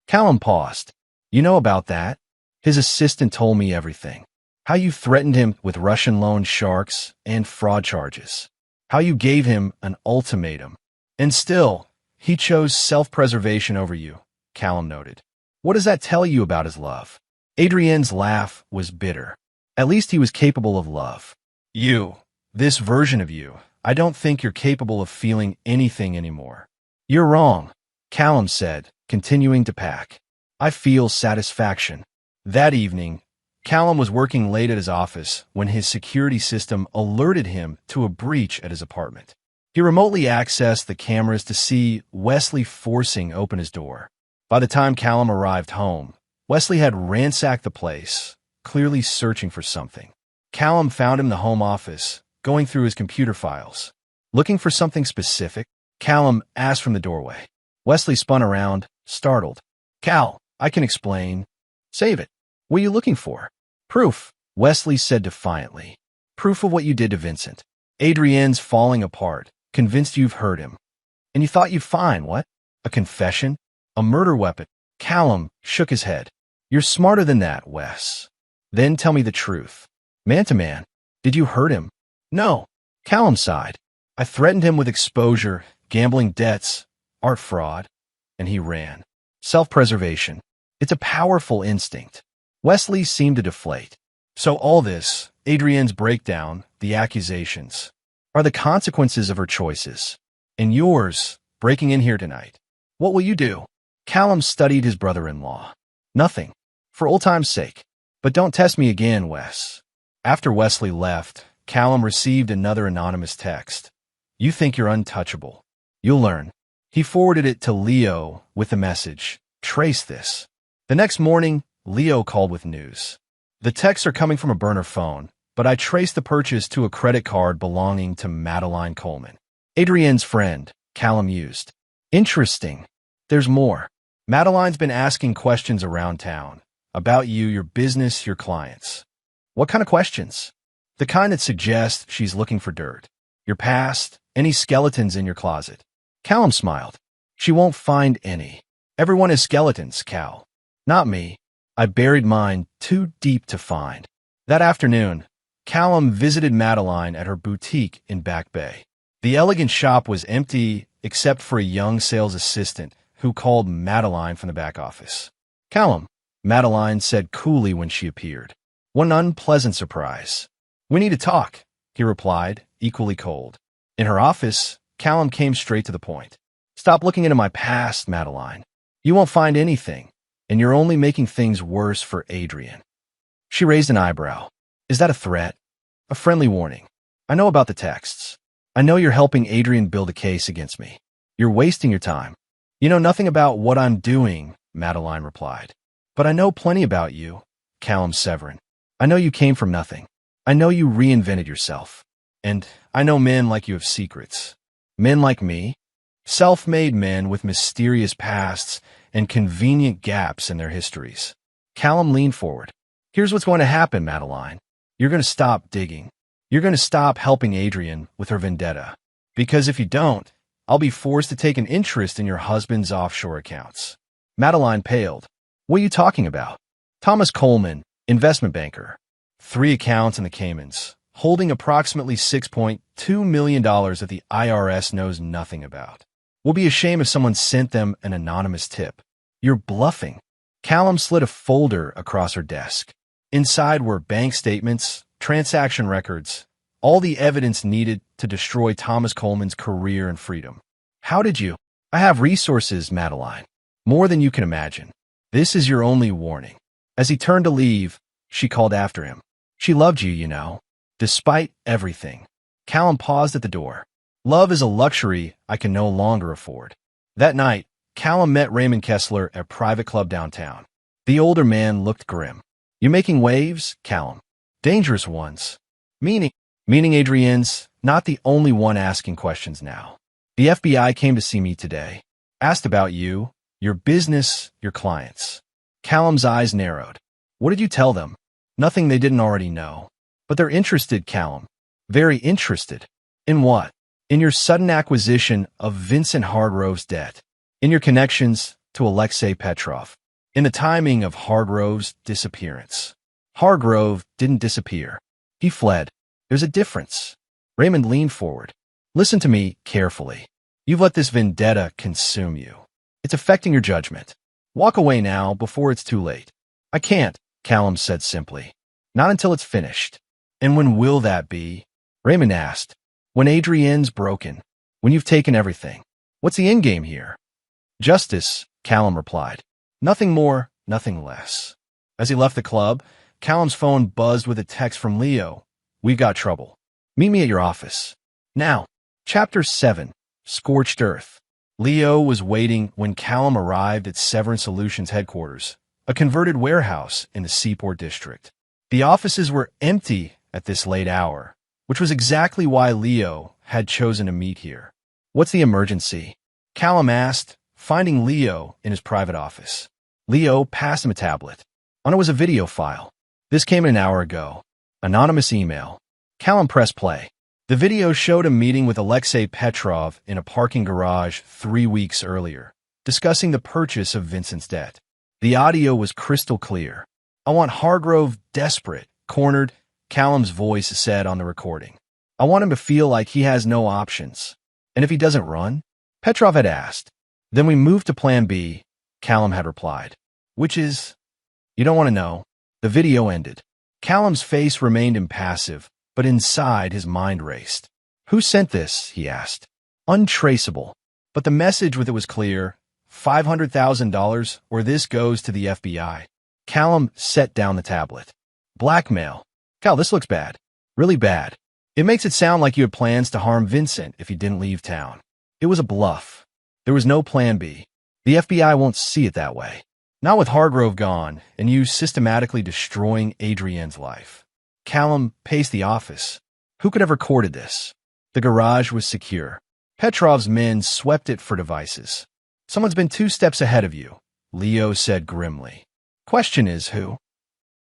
Callum paused. "You know about that? His assistant told me everything. How you threatened him with Russian loan sharks and fraud charges. How you gave him an ultimatum. And still, he chose self-preservation over you," Callum noted. "What does that tell you about his love?" Adrienne's laugh was bitter. "At least he was capable of love. You, this version of you, I don't think you're capable of feeling anything anymore." "You're wrong," Callum said, continuing to pack. "I feel satisfaction." That evening, Callum was working late at his office when his security system alerted him to a breach at his apartment. He remotely accessed the cameras to see Wesley forcing open his door. By the time Callum arrived home, Wesley had ransacked the place, clearly searching for something. Callum found him in the home office, going through his computer files. "Looking for something specific?" Callum asked from the doorway. Wesley spun around, startled. "Cal, I can explain." "Save it. What are you looking for?" "Proof," Wesley said defiantly. "Proof of what you did to Vincent. Adrienne's falling apart, convinced you've hurt him. And you thought you'd find, what? A confession? A murder weapon?" Callum shook his head. "You're smarter than that, Wes. Then tell me the truth. Man to man, did you hurt him?" "No." Callum sighed. "I threatened him with exposure, gambling debts, art fraud, and he ran. Self-preservation. It's a powerful instinct." Wesley seemed to deflate. "So all this, Adrienne's breakdown, the accusations, are the consequences of her choices. And yours, breaking in here tonight. What will you do?" Callum studied his brother-in-law. "Nothing. For old time's sake. But don't test me again, Wes." After Wesley left, Callum received another anonymous text. "You think you're untouchable. You'll learn." He forwarded it to Leo with the message, "Trace this." The next morning, Leo called with news. "The texts are coming from a burner phone, but I traced the purchase to a credit card belonging to Madeline Coleman, Adrienne's friend," Callum used. "Interesting. There's more. Madeline's been asking questions around town. About you, your business, your clients." "What kind of questions?" "The kind that suggest she's looking for dirt. Your past, any skeletons in your closet." Callum smiled. "She won't find any. Everyone has skeletons, Cal. Not me. I buried mine too deep to find." That afternoon, Callum visited Madeline at her boutique in Back Bay. The elegant shop was empty except for a young sales assistant who called Madeline from the back office. "Callum," Madeline said coolly when she appeared. "What an unpleasant surprise." "We need to talk," he replied, equally cold. In her office, Callum came straight to the point. "Stop looking into my past, Madeline. You won't find anything, and you're only making things worse for Adrienne." She raised an eyebrow. "Is that a threat?" "A friendly warning. I know about the texts. I know you're helping Adrienne build a case against me. You're wasting your time." "You know nothing about what I'm doing," Madeline replied. "But I know plenty about you, Callum Severin. I know you came from nothing. I know you reinvented yourself. And I know men like you have secrets. Men like me, self-made men with mysterious pasts and convenient gaps in their histories." Callum leaned forward. "Here's what's going to happen, Madeline. You're going to stop digging. You're going to stop helping Adrienne with her vendetta. Because if you don't, I'll be forced to take an interest in your husband's offshore accounts." Madeline paled. "What are you talking about?" "Thomas Coleman, investment banker. 3 accounts in the Caymans, holding approximately $6.2 million that the IRS knows nothing about. Will be a shame if someone sent them an anonymous tip." "You're bluffing." Callum slid a folder across her desk. Inside were bank statements, transaction records, all the evidence needed to destroy Thomas Coleman's career and freedom. "How did you?" I have resources, Madeline. More than you can imagine. This is your only warning. As he turned to leave, she called after him. She loved you, you know. Despite everything. Callum paused at the door. Love is a luxury I can no longer afford. That night, Callum met Raymond Kessler at a private club downtown. The older man looked grim. You making waves, Callum? Dangerous ones. Meaning Adrienne's not the only one asking questions now. The FBI came to see me today. Asked about you, your business, your clients. Callum's eyes narrowed. What did you tell them? Nothing they didn't already know. But they're interested, Callum. Very interested. In what? In your sudden acquisition of Vincent Hargrove's debt. In your connections to Alexei Petrov. In the timing of Hargrove's disappearance. Hargrove didn't disappear. He fled. There's a difference. Raymond leaned forward. Listen to me carefully. You've let this vendetta consume you. It's affecting your judgment. Walk away now before it's too late. I can't, Callum said simply. Not until it's finished. And when will that be? Raymond asked. When Adrienne's broken. When you've taken everything. What's the endgame here? Justice, Callum replied. Nothing more, nothing less. As he left the club, Callum's phone buzzed with a text from Leo. We've got trouble. Meet me at your office. Now, Chapter 7, Scorched Earth. Leo was waiting when Callum arrived at Severance Solutions headquarters, a converted warehouse in the Seaport District. The offices were empty at this late hour, which was exactly why Leo had chosen to meet here. What's the emergency? Callum asked, finding Leo in his private office. Leo passed him a tablet. On it was a video file. This came an hour ago. Anonymous email. Callum pressed play. The video showed a meeting with Alexei Petrov in a parking garage 3 weeks earlier, discussing the purchase of Vincent's debt. The audio was crystal clear. I want Hargrove desperate, cornered, Callum's voice said on the recording. I want him to feel like he has no options. And if he doesn't run? Petrov had asked. Then we moved to Plan B, Callum had replied. Which is? You don't want to know. The video ended. Callum's face remained impassive, but inside his mind raced. Who sent this? He asked. Untraceable. But the message with it was clear. $500,000 or this goes to the FBI. Callum set down the tablet. Blackmail. Cal, this looks bad. Really bad. It makes it sound like you had plans to harm Vincent if he didn't leave town. It was a bluff. There was no plan B. The FBI won't see it that way. Not with Hargrove gone and you systematically destroying Adrienne's life. Callum paced the office. Who could have recorded this? The garage was secure. Petrov's men swept it for devices. Someone's been 2 steps ahead of you, Leo said grimly. Question is who?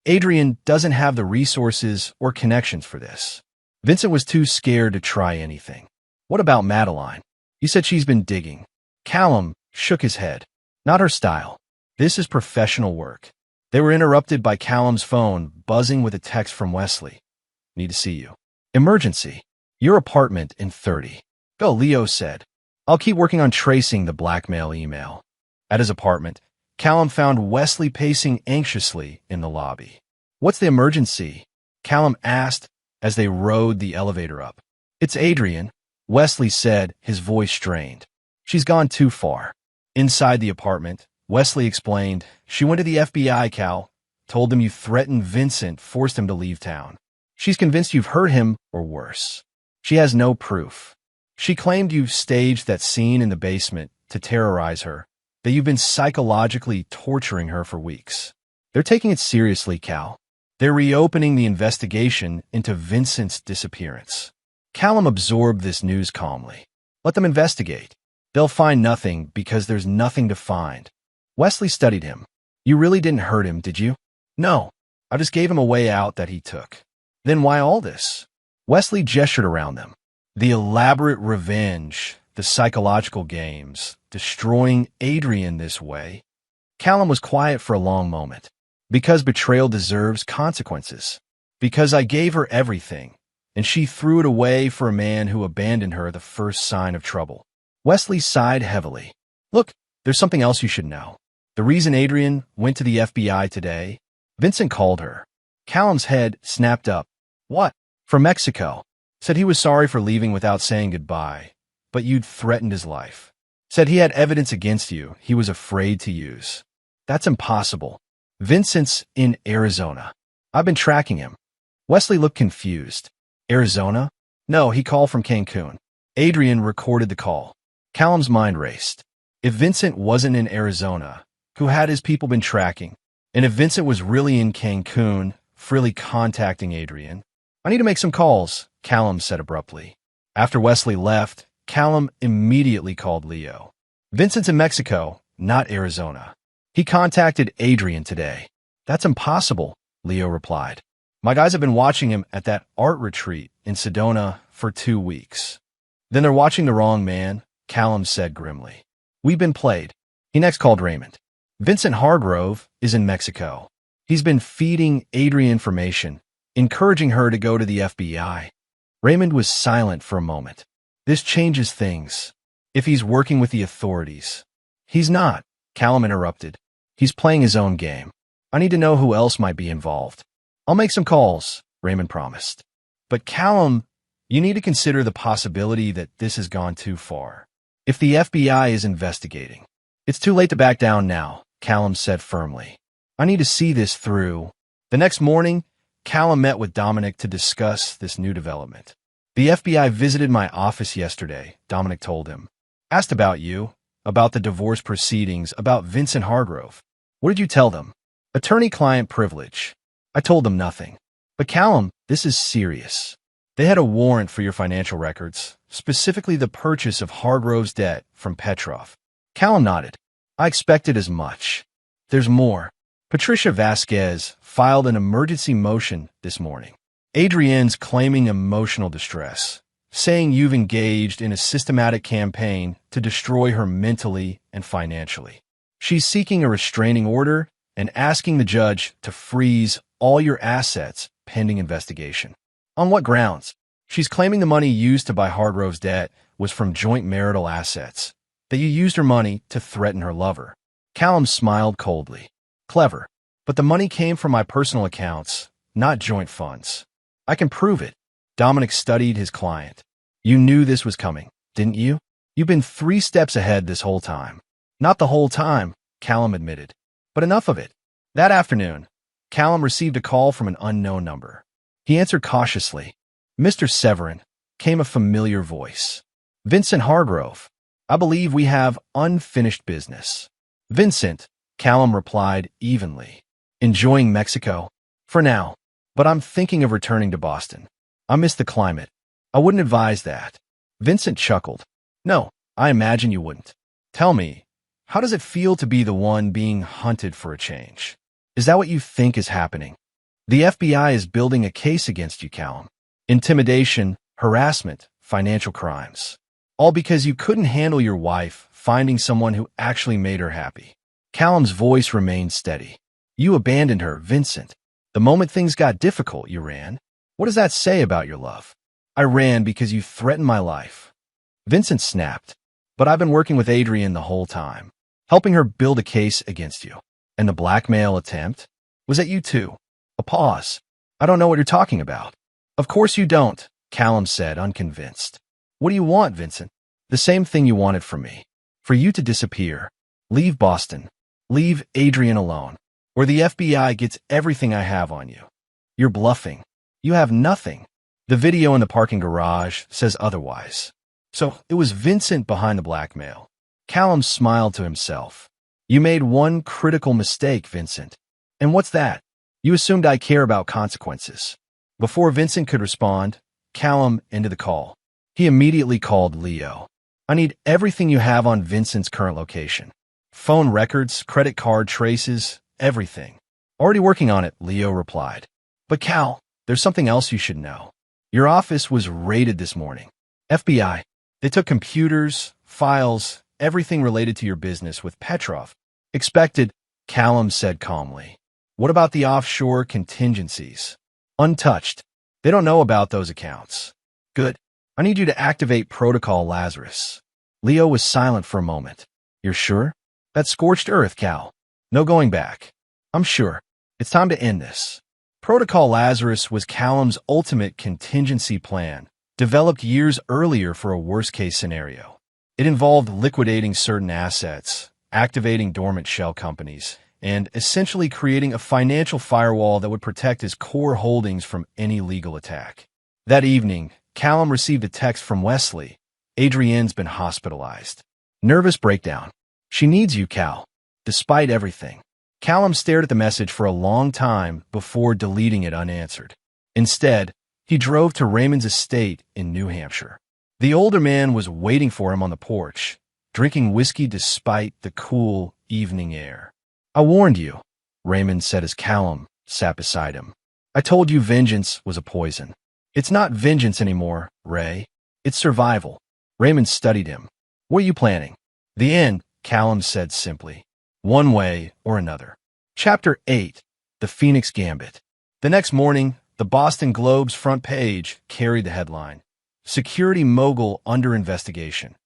Adrienne doesn't have the resources or connections for this. Vincent was too scared to try anything. What about Madeline? You said she's been digging. Callum shook his head. Not her style. This is professional work. They were interrupted by Callum's phone buzzing with a text from Wesley. Need to see you. Emergency. Your apartment in 30. Go, Leo said. I'll keep working on tracing the blackmail email. At his apartment, Callum found Wesley pacing anxiously in the lobby. What's the emergency? Callum asked as they rode the elevator up. It's Adrienne, Wesley said, his voice strained. She's gone too far. Inside the apartment, Wesley explained, she went to the FBI, Cal, told them you threatened Vincent, forced him to leave town. She's convinced you've hurt him or worse. She has no proof. She claimed you staged that scene in the basement to terrorize her, that you've been psychologically torturing her for weeks. They're taking it seriously, Cal. They're reopening the investigation into Vincent's disappearance. Callum absorbed this news calmly. Let them investigate. They'll find nothing because there's nothing to find. Wesley studied him. You really didn't hurt him, did you? No. I just gave him a way out that he took. Then why all this? Wesley gestured around them. The elaborate revenge, the psychological games, destroying Adrienne this way. Callum was quiet for a long moment. Because betrayal deserves consequences. Because I gave her everything, and she threw it away for a man who abandoned her at the first sign of trouble. Wesley sighed heavily. Look, there's something else you should know. The reason Adrienne went to the FBI today, Vincent called her. Callum's head snapped up. What? From Mexico. Said he was sorry for leaving without saying goodbye, but you'd threatened his life. Said he had evidence against you he was afraid to use. That's impossible. Vincent's in Arizona. I've been tracking him. Wesley looked confused. Arizona? No, he called from Cancun. Adrian recorded the call. Callum's mind raced. If Vincent wasn't in Arizona, who had his people been tracking? And if Vincent was really in Cancun, freely contacting Adrian? I need to make some calls, Callum said abruptly. After Wesley left, Callum immediately called Leo. Vincent's in Mexico, not Arizona. He contacted Adrian today. That's impossible, Leo replied. My guys have been watching him at that art retreat in Sedona for 2 weeks. Then they're watching the wrong man, Callum said grimly. We've been played. He next called Raymond. Vincent Hargrove is in Mexico. He's been feeding Adrian information, encouraging her to go to the FBI. Raymond was silent for a moment. This changes things. If he's working with the authorities. He's not, Callum interrupted. He's playing his own game. I need to know who else might be involved. I'll make some calls, Raymond promised. But Callum, you need to consider the possibility that this has gone too far. If the FBI is investigating, it's too late to back down now, Callum said firmly. I need to see this through. The next morning, Callum met with Dominic to discuss this new development. The FBI visited my office yesterday, Dominic told him. Asked about you, about the divorce proceedings, about Vincent Hargrove. What did you tell them? Attorney-client privilege. I told them nothing. But Callum, this is serious. They had a warrant for your financial records, specifically the purchase of Hargrove's debt from Petrov. Callum nodded. I expected as much. There's more. Patricia Vasquez filed an emergency motion this morning. Adrienne's claiming emotional distress, saying you've engaged in a systematic campaign to destroy her mentally and financially. She's seeking a restraining order and asking the judge to freeze all your assets pending investigation. On what grounds? She's claiming the money used to buy Hargrove's debt was from joint marital assets, that you used her money to threaten her lover. Callum smiled coldly. Clever. But the money came from my personal accounts, not joint funds. I can prove it. Dominic studied his client. You knew this was coming, didn't you? You've been 3 steps ahead this whole time. Not the whole time, Callum admitted. But enough of it. That afternoon, Callum received a call from an unknown number. He answered cautiously. Mr. Severin, came a familiar voice. Vincent Hargrove. I believe we have unfinished business. Vincent, Callum replied evenly. Enjoying Mexico? For now. But I'm thinking of returning to Boston. I miss the climate. I wouldn't advise that. Vincent chuckled. No, I imagine you wouldn't. Tell me, how does it feel to be the one being hunted for a change? Is that what you think is happening? The FBI is building a case against you, Callum. Intimidation, harassment, financial crimes. All because you couldn't handle your wife finding someone who actually made her happy. Callum's voice remained steady. You abandoned her, Vincent. The moment things got difficult, you ran. What does that say about your love? I ran because you threatened my life. Vincent snapped. But I've been working with Adrian the whole time, helping her build a case against you. And the blackmail attempt? Was that you too? A pause. I don't know what you're talking about. Of course you don't, Callum said, unconvinced. What do you want, Vincent? The same thing you wanted from me. For you to disappear. Leave Boston. Leave Adrian alone. Or the FBI gets everything I have on you. You're bluffing. You have nothing. The video in the parking garage says otherwise. So it was Vincent behind the blackmail. Callum smiled to himself. You made one critical mistake, Vincent. And what's that? You assumed I care about consequences. Before Vincent could respond, Callum ended the call. He immediately called Leo. I need everything you have on Vincent's current location. Phone records, credit card traces, everything. Already working on it, Leo replied. But Cal, there's something else you should know. Your office was raided this morning. FBI. They took computers, files, everything related to your business with Petrov. Expected, Callum said calmly. What about the offshore contingencies? Untouched. They don't know about those accounts. Good. I need you to activate Protocol Lazarus. Leo was silent for a moment. You're sure? That's scorched earth, Cal. No going back. I'm sure. It's time to end this. Protocol Lazarus was Callum's ultimate contingency plan, developed years earlier for a worst-case scenario. It involved liquidating certain assets, activating dormant shell companies, and essentially creating a financial firewall that would protect his core holdings from any legal attack. That evening, Callum received a text from Wesley. Adrienne's been hospitalized. Nervous breakdown. She needs you, Cal. Despite everything. Callum stared at the message for a long time before deleting it unanswered. Instead, he drove to Raymond's estate in New Hampshire. The older man was waiting for him on the porch, drinking whiskey despite the cool evening air. I warned you, Raymond said as Callum sat beside him. I told you vengeance was a poison. It's not vengeance anymore, Ray. It's survival. Raymond studied him. What are you planning? The end, Callum said simply. One way or another. Chapter 8. The Phoenix Gambit. The next morning, the Boston Globe's front page carried the headline, Security Mogul Under Investigation.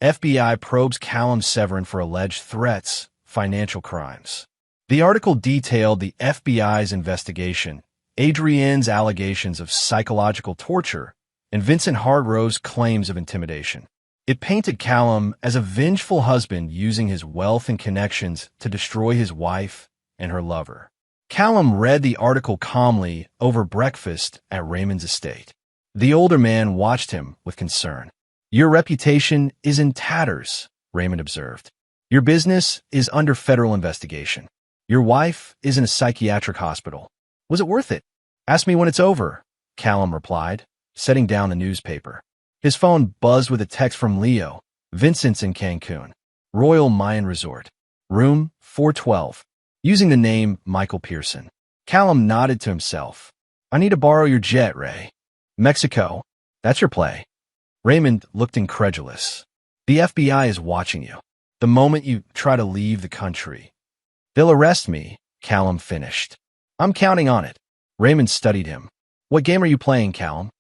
FBI probes Callum Severin for alleged threats, financial crimes. The article detailed the FBI's investigation, Adrienne's allegations of psychological torture, and Vincent Hargrove's claims of intimidation. It painted Callum as a vengeful husband using his wealth and connections to destroy his wife and her lover. Callum read the article calmly over breakfast at Raymond's estate. The older man watched him with concern. Your reputation is in tatters, Raymond observed. Your business is under federal investigation. Your wife is in a psychiatric hospital. Was it worth it? Ask me when it's over, Callum replied, setting down the newspaper. His phone buzzed with a text from Leo. Vincent's in Cancun. Royal Mayan Resort. Room 412. Using the name Michael Pearson. Callum nodded to himself. I need to borrow your jet, Ray. Mexico. That's your play. Raymond looked incredulous. The FBI is watching you. The moment you try to leave the country. They'll arrest me, Callum finished. I'm counting on it. Raymond studied him. What game are you playing, Callum?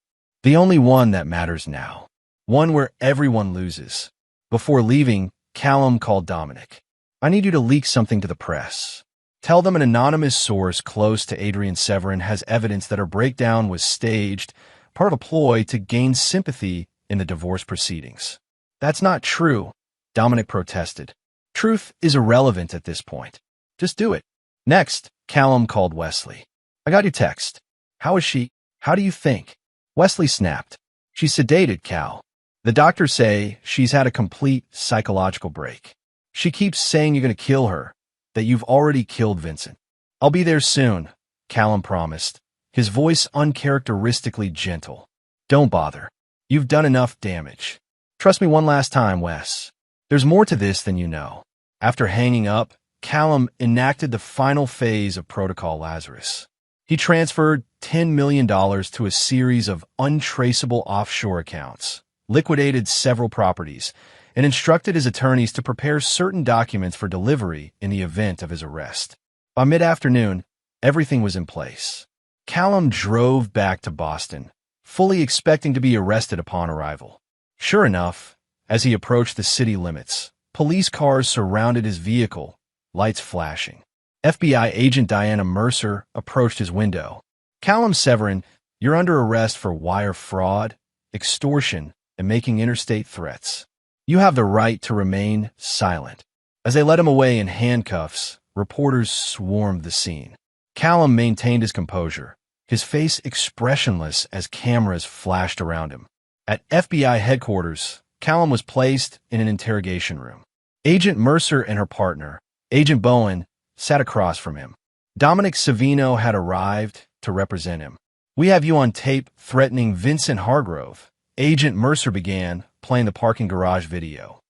The only one that matters now. One where everyone loses. Before leaving, Callum called Dominic. I need you to leak something to the press. Tell them an anonymous source close to Adrienne Severin has evidence that her breakdown was staged, part of a ploy to gain sympathy in the divorce proceedings. That's not true, Dominic protested. Truth is irrelevant at this point. Just do it. Next, Callum called Wesley. I got your text. How is she? How do you think? Wesley snapped. She's sedated, Cal. The doctors say she's had a complete psychological break. She keeps saying you're going to kill her, that you've already killed Vincent. I'll be there soon, Callum promised, his voice uncharacteristically gentle. Don't bother. You've done enough damage. Trust me one last time, Wes. There's more to this than you know. After hanging up, Callum enacted the final phase of Protocol Lazarus. He transferred $10 million to a series of untraceable offshore accounts, liquidated several properties, and instructed his attorneys to prepare certain documents for delivery in the event of his arrest. By mid-afternoon, everything was in place. Callum drove back to Boston, fully expecting to be arrested upon arrival. Sure enough, as he approached the city limits, police cars surrounded his vehicle, lights flashing. FBI agent Diana Mercer approached his window. Callum Severin, you're under arrest for wire fraud, extortion, and making interstate threats. You have the right to remain silent. As they led him away in handcuffs, reporters swarmed the scene. Callum maintained his composure, his face expressionless as cameras flashed around him. At FBI headquarters, Callum was placed in an interrogation room. Agent Mercer and her partner, Agent Bowen, sat across from him. Dominic Savino had arrived to represent him. We have you on tape threatening Vincent Hargrove, Agent Mercer began, playing the parking garage video.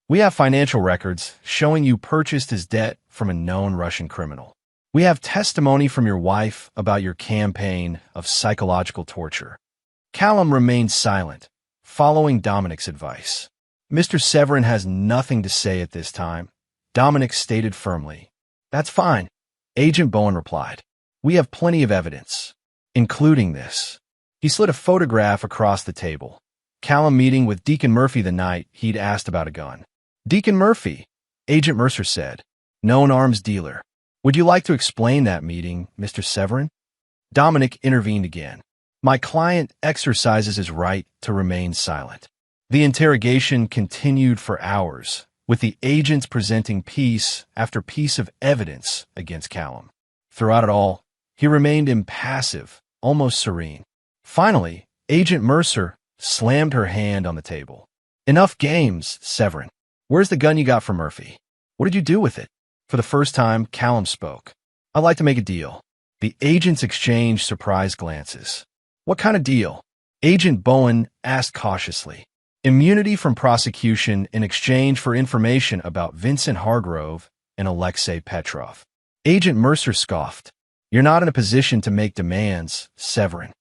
We have financial records showing you purchased his debt from a known Russian criminal. We have testimony from your wife about your campaign of psychological torture. Callum remained silent, following Dominic's advice. Mr. Severin has nothing to say at this time, Dominic stated firmly. That's fine, Agent Bowen replied. We have plenty of evidence, including this. He slid a photograph across the table. Callum meeting with Deacon Murphy the night he'd asked about a gun. Deacon Murphy, Agent Mercer said, known arms dealer. Would you like to explain that meeting, Mr. Severin? Dominic intervened again. My client exercises his right to remain silent. The interrogation continued for hours, with the agents presenting piece after piece of evidence against Callum. Throughout it all, he remained impassive, almost serene. Finally, Agent Mercer slammed her hand on the table. "Enough games, Severin. Where's the gun you got from Murphy? What did you do with it?" For the first time, Callum spoke. "I'd like to make a deal." The agents exchanged surprised glances. "What kind of deal?" Agent Bowen asked cautiously. "Immunity from prosecution in exchange for information about Vincent Hargrove and Alexei Petrov." Agent Mercer scoffed. "You're not in a position to make demands, Severin."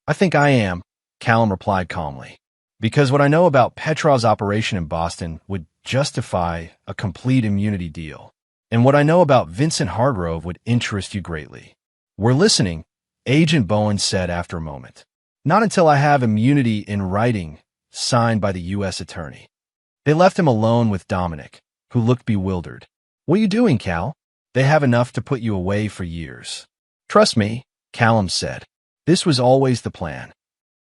"I think I am," Callum replied calmly, "because what I know about Petrov's operation in Boston would justify a complete immunity deal. And what I know about Vincent Hargrove would interest you greatly." "We're listening," Agent Bowen said after a moment. "Not until I have immunity in writing, signed by the U.S. Attorney." They left him alone with Dominic, who looked bewildered. "What are you doing, Cal? They have enough to put you away for years." "Trust me," Callum said. "This was always the plan."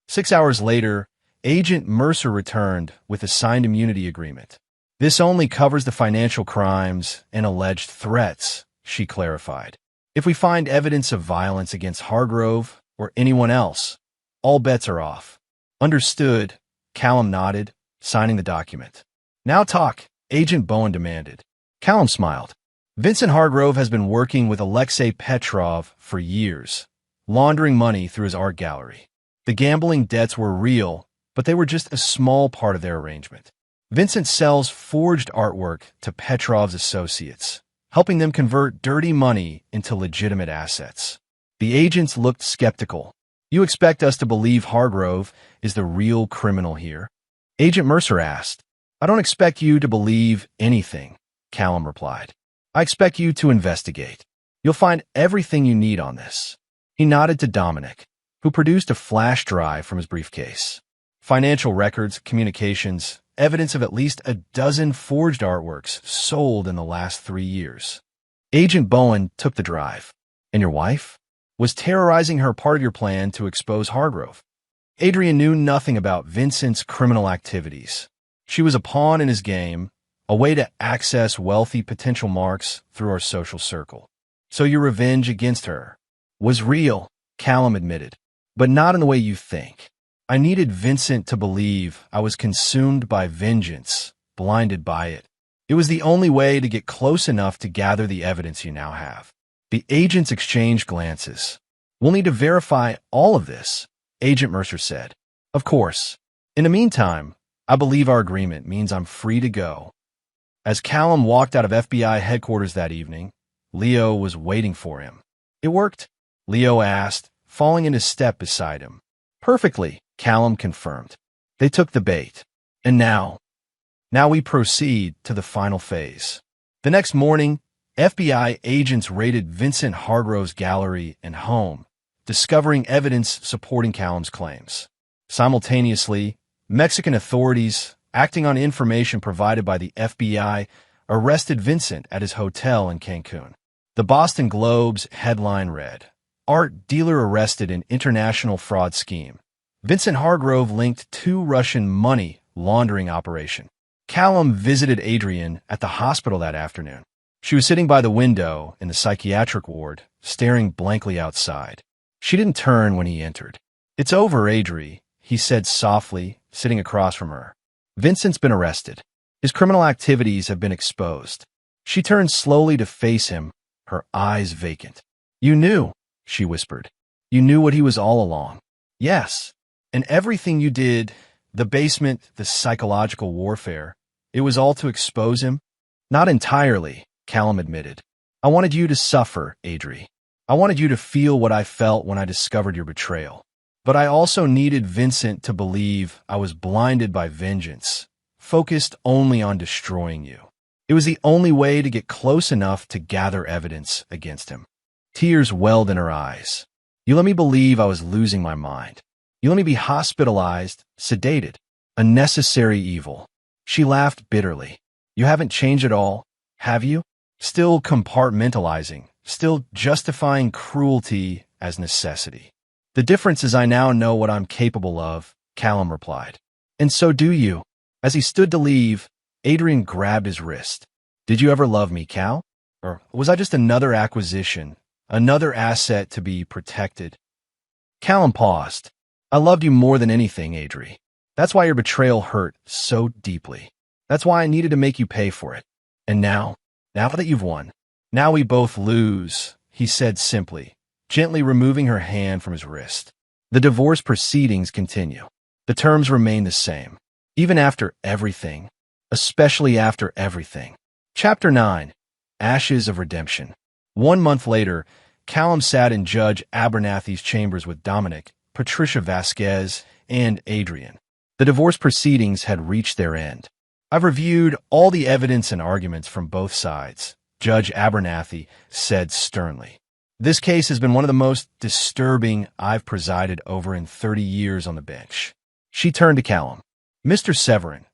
6 hours later, Agent Mercer returned with a signed immunity agreement. "This only covers the financial crimes and alleged threats," she clarified. "If we find evidence of violence against Hargrove or anyone else, all bets are off." "Understood," Callum nodded, signing the document. "Now talk," Agent Bowen demanded. Callum smiled. "Vincent Hargrove has been working with Alexei Petrov for years, laundering money through his art gallery. The gambling debts were real, but they were just a small part of their arrangement. Vincent sells forged artwork to Petrov's associates, helping them convert dirty money into legitimate assets." The agents looked skeptical. "You expect us to believe Hargrove is the real criminal here?" Agent Mercer asked. "I don't expect you to believe anything," Callum replied. "I expect you to investigate. You'll find everything you need on this." He nodded to Dominic, who produced a flash drive from his briefcase. Financial records, communications, evidence of at least a dozen forged artworks sold in the last 3 years. Agent Bowen took the drive. "And your wife? Was terrorizing her part of your plan to expose Hargrove?" Adrian knew nothing about Vincent's criminal activities. She was a pawn in his game, a way to access wealthy potential marks through our social circle. "So your revenge against her was real," Callum admitted, "but not in the way you think. I needed Vincent to believe I was consumed by vengeance, blinded by it. It was the only way to get close enough to gather the evidence you now have." The agents exchanged glances. "We'll need to verify all of this," Agent Mercer said. "Of course. In the meantime, I believe our agreement means I'm free to go." As Callum walked out of FBI headquarters that evening, Leo was waiting for him. "It worked?" Leo asked, falling into step beside him. "Perfectly," Callum confirmed. They took the bait. And now we proceed to the final phase. The next morning, FBI agents raided Vincent Hargrove's gallery and home, discovering evidence supporting Callum's claims. Simultaneously, Mexican authorities, acting on information provided by the FBI, arrested Vincent at his hotel in Cancun. The Boston Globe's headline read, "Art dealer arrested in international fraud scheme. Vincent Hargrove linked to Russian money laundering operation." Callum visited Adrian at the hospital that afternoon. She was sitting by the window in the psychiatric ward, staring blankly outside. She didn't turn when he entered. "It's over, Adri," he said softly, sitting across from her. "Vincent's been arrested. His criminal activities have been exposed." She turned slowly to face him, her eyes vacant. "You knew," she whispered. "You knew what he was all along." "Yes. And everything you did, the basement, the psychological warfare, it was all to expose him?" "Not entirely," Callum admitted. "I wanted you to suffer, Adri. I wanted you to feel what I felt when I discovered your betrayal. But I also needed Vincent to believe I was blinded by vengeance, focused only on destroying you. It was the only way to get close enough to gather evidence against him." Tears welled in her eyes. "You let me believe I was losing my mind. You let me be hospitalized, sedated, a necessary evil." She laughed bitterly. "You haven't changed at all, have you? Still compartmentalizing, still justifying cruelty as necessity." "The difference is I now know what I'm capable of," Callum replied. "And so do you." As he stood to leave, Adrian grabbed his wrist. Did you ever love me, Cal? Or was I just another acquisition, another asset to be protected? Callum paused. I loved you more than anything, Adri. That's why your betrayal hurt so deeply. That's why I needed to make you pay for it. And now that you've won, now we both lose, he said simply, gently removing her hand from his wrist. The divorce proceedings continue. The terms remain the same, even after everything, especially after everything. Chapter 9, Ashes of Redemption. 1 month later, Callum sat in Judge Abernathy's chambers with Dominic, Patricia Vasquez, and Adrian. The divorce proceedings had reached their end. I've reviewed all the evidence and arguments from both sides, Judge Abernathy said sternly. This case has been one of the most disturbing I've presided over in 30 years on the bench. She turned to Callum. Mr. Severin,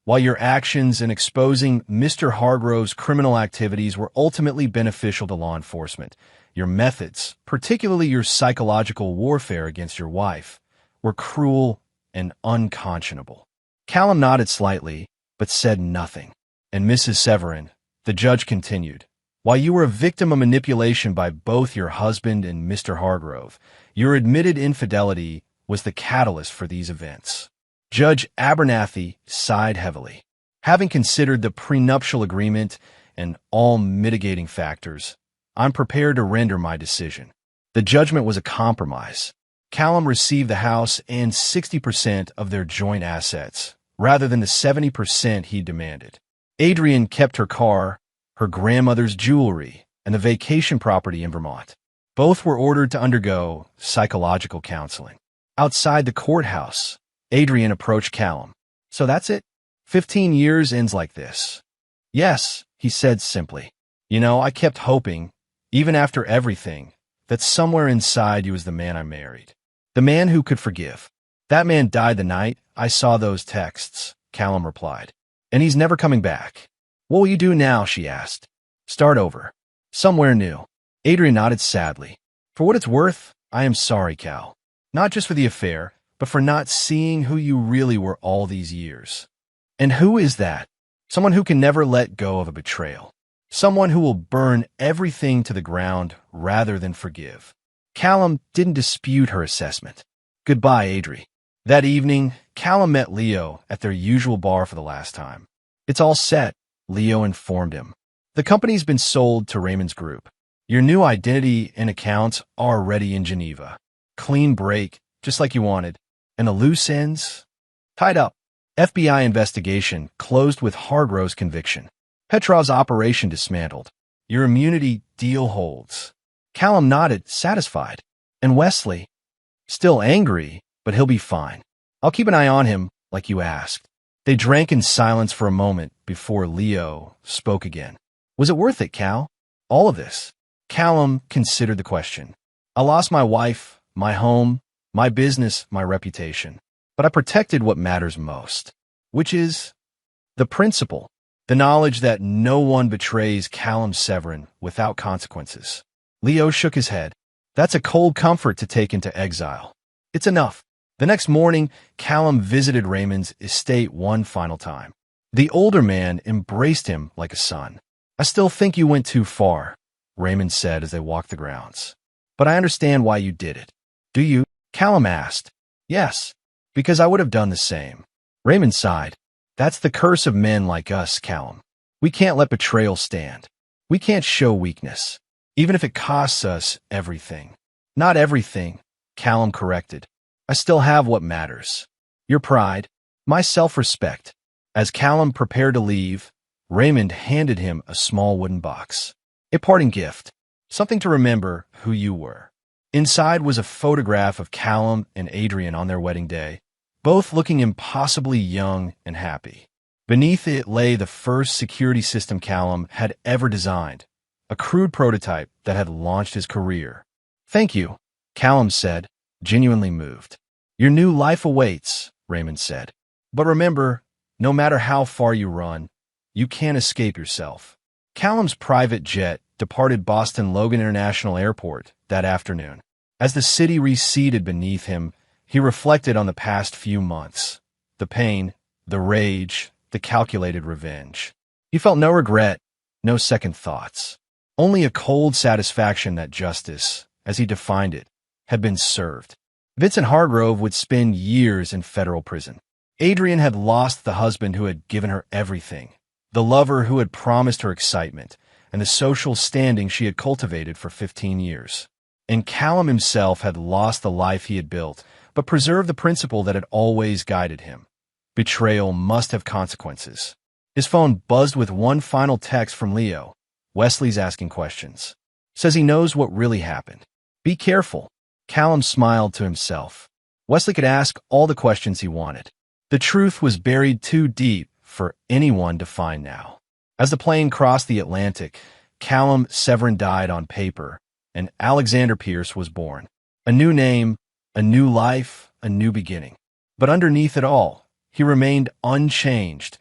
while your actions in exposing Mr. Hargrove's criminal activities were ultimately beneficial to law enforcement, your methods, particularly your psychological warfare against your wife, were cruel and unconscionable. Callum nodded slightly, but said nothing. And Mrs. Severin, the judge continued, while you were a victim of manipulation by both your husband and Mr. Hargrove, your admitted infidelity was the catalyst for these events. Judge Abernathy sighed heavily. Having considered the prenuptial agreement and all mitigating factors, I'm prepared to render my decision. The judgment was a compromise. Callum received the house and 60% of their joint assets, rather than the 70% he demanded. Adrian kept her car, her grandmother's jewelry, and the vacation property in Vermont. Both were ordered to undergo psychological counseling. Outside the courthouse, Adrian approached Callum. So that's it? 15 years ends like this. Yes, he said simply. You know, I kept hoping, even after everything, that somewhere inside you was the man I married. The man who could forgive. That man died the night I saw those texts, Callum replied. And he's never coming back. What will you do now, she asked. Start over. Somewhere new. Adrian nodded sadly. For what it's worth, I am sorry, Cal. Not just for the affair, but for not seeing who you really were all these years. And who is that? Someone who can never let go of a betrayal. Someone who will burn everything to the ground rather than forgive. Callum didn't dispute her assessment. Goodbye, Adri. That evening, Callum met Leo at their usual bar for the last time. It's all set, Leo informed him. The company's been sold to Raymond's group. Your new identity and accounts are ready in Geneva. Clean break, just like you wanted. And the loose ends? Tied up. FBI investigation closed with Hargrove's conviction. Petrov's operation dismantled. Your immunity deal holds. Callum nodded, satisfied. And Wesley? Still angry, but he'll be fine. I'll keep an eye on him, like you asked. They drank in silence for a moment before Leo spoke again. Was it worth it, Cal? All of this? Callum considered the question. I lost my wife, my home, my business, my reputation. But I protected what matters most, which is the principle, the knowledge that no one betrays Callum Severin without consequences. Leo shook his head. That's a cold comfort to take into exile. It's enough. The next morning, Callum visited Raymond's estate one final time. The older man embraced him like a son. I still think you went too far, Raymond said as they walked the grounds. But I understand why you did it. Do you? Callum asked. Yes, because I would have done the same. Raymond sighed. That's the curse of men like us, Callum. We can't let betrayal stand. We can't show weakness, even if it costs us everything. Not everything, Callum corrected. I still have what matters. Your pride, my self-respect. As Callum prepared to leave, Raymond handed him a small wooden box. A parting gift. Something to remember who you were. Inside was a photograph of Callum and Adrian on their wedding day, both looking impossibly young and happy. Beneath it lay the first security system Callum had ever designed, a crude prototype that had launched his career. Thank you, Callum said, genuinely moved. Your new life awaits, Raymond said. But remember, no matter how far you run, you can't escape yourself. Callum's private jet departed Boston Logan International Airport that afternoon. As the city receded beneath him, he reflected on the past few months. The pain, the rage, the calculated revenge. He felt no regret, no second thoughts. Only a cold satisfaction that justice, as he defined it, had been served. Vincent Hargrove would spend years in federal prison. Adrienne had lost the husband who had given her everything, the lover who had promised her excitement, and the social standing she had cultivated for 15 years. And Callum himself had lost the life he had built, but preserved the principle that had always guided him. Betrayal must have consequences. His phone buzzed with one final text from Leo. Wesley's asking questions. Says he knows what really happened. Be careful. Callum smiled to himself. Wesley could ask all the questions he wanted. The truth was buried too deep for anyone to find now. As the plane crossed the Atlantic, Callum Severin died on paper, and Alexander Pierce was born. A new name, a new life, a new beginning. But underneath it all, he remained unchanged,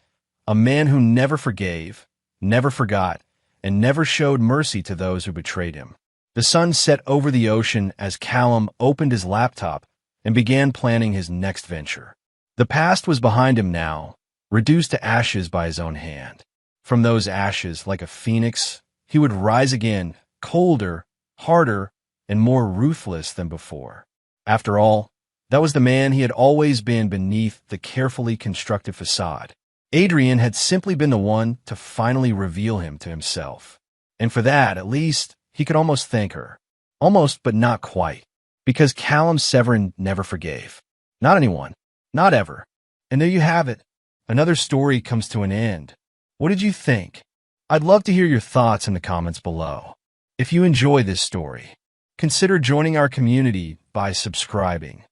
a man who never forgave, never forgot, and never showed mercy to those who betrayed him. The sun set over the ocean as Callum opened his laptop and began planning his next venture. The past was behind him now, reduced to ashes by his own hand. From those ashes, like a phoenix, he would rise again, colder, harder, and more ruthless than before. After all, that was the man he had always been beneath the carefully constructed facade. Adrienne had simply been the one to finally reveal him to himself. And for that, at least, he could almost thank her. Almost, but not quite. Because Callum Severin never forgave. Not anyone. Not ever. And there you have it. Another story comes to an end. What did you think? I'd love to hear your thoughts in the comments below. If you enjoy this story, consider joining our community by subscribing.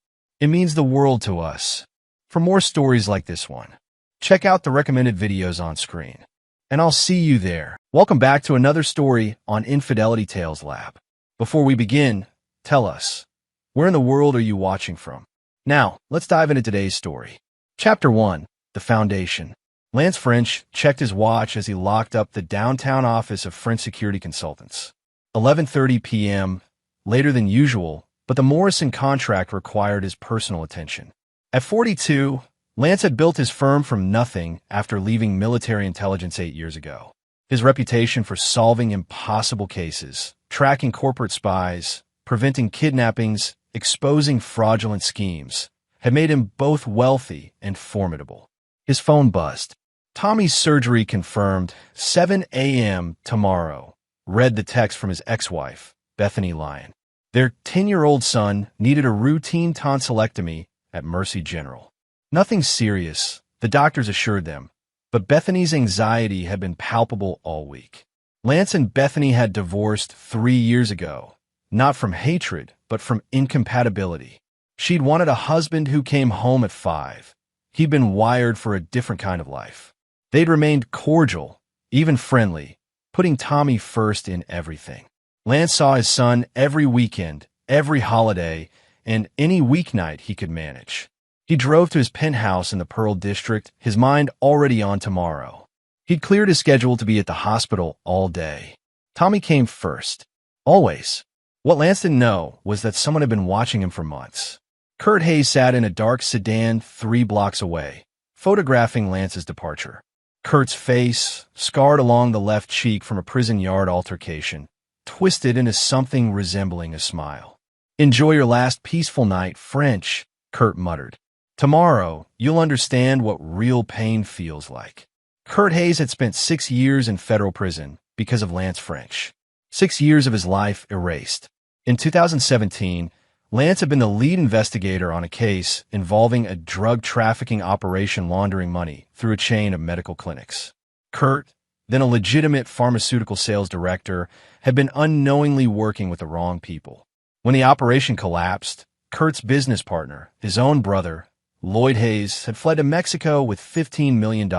It means the world to us. For more stories like this one, check out the recommended videos on screen. And I'll see you there. Welcome back to another story on Infidelity Tales Lab. Before we begin, tell us, where in the world are you watching from? Now, let's dive into today's story. Chapter 1, The Foundation. Lance French checked his watch as he locked up the downtown office of French Security Consultants. 11:30 p.m., later than usual, but the Morrison contract required his personal attention. At 42, Lance had built his firm from nothing after leaving military intelligence 8 years ago. His reputation for solving impossible cases, tracking corporate spies, preventing kidnappings, exposing fraudulent schemes, had made him both wealthy and formidable. His phone buzzed. Tommy's surgery confirmed, 7 a.m. tomorrow, read the text from his ex-wife, Bethany Lyon. Their 10-year-old son needed a routine tonsillectomy at Mercy General. Nothing serious, the doctors assured them, but Bethany's anxiety had been palpable all week. Lance and Bethany had divorced 3 years ago, not from hatred, but from incompatibility. She'd wanted a husband who came home at 5. He'd been wired for a different kind of life. They'd remained cordial, even friendly, putting Tommy first in everything. Lance saw his son every weekend, every holiday, and any weeknight he could manage. He drove to his penthouse in the Pearl District, his mind already on tomorrow. He'd cleared his schedule to be at the hospital all day. Tommy came first. Always. What Lance didn't know was that someone had been watching him for months. Kurt Hayes sat in a dark sedan 3 blocks away, photographing Lance's departure. Kurt's face, scarred along the left cheek from a prison yard altercation, twisted into something resembling a smile. "Enjoy your last peaceful night, French," Kurt muttered. "Tomorrow, you'll understand what real pain feels like." Kurt Hayes had spent 6 years in federal prison because of Lance French. 6 years of his life erased. In 2017, Lance had been the lead investigator on a case involving a drug trafficking operation laundering money through a chain of medical clinics. Kurt, then a legitimate pharmaceutical sales director, had been unknowingly working with the wrong people. When the operation collapsed, Kurt's business partner, his own brother, Lloyd Hayes, had fled to Mexico with $15 million,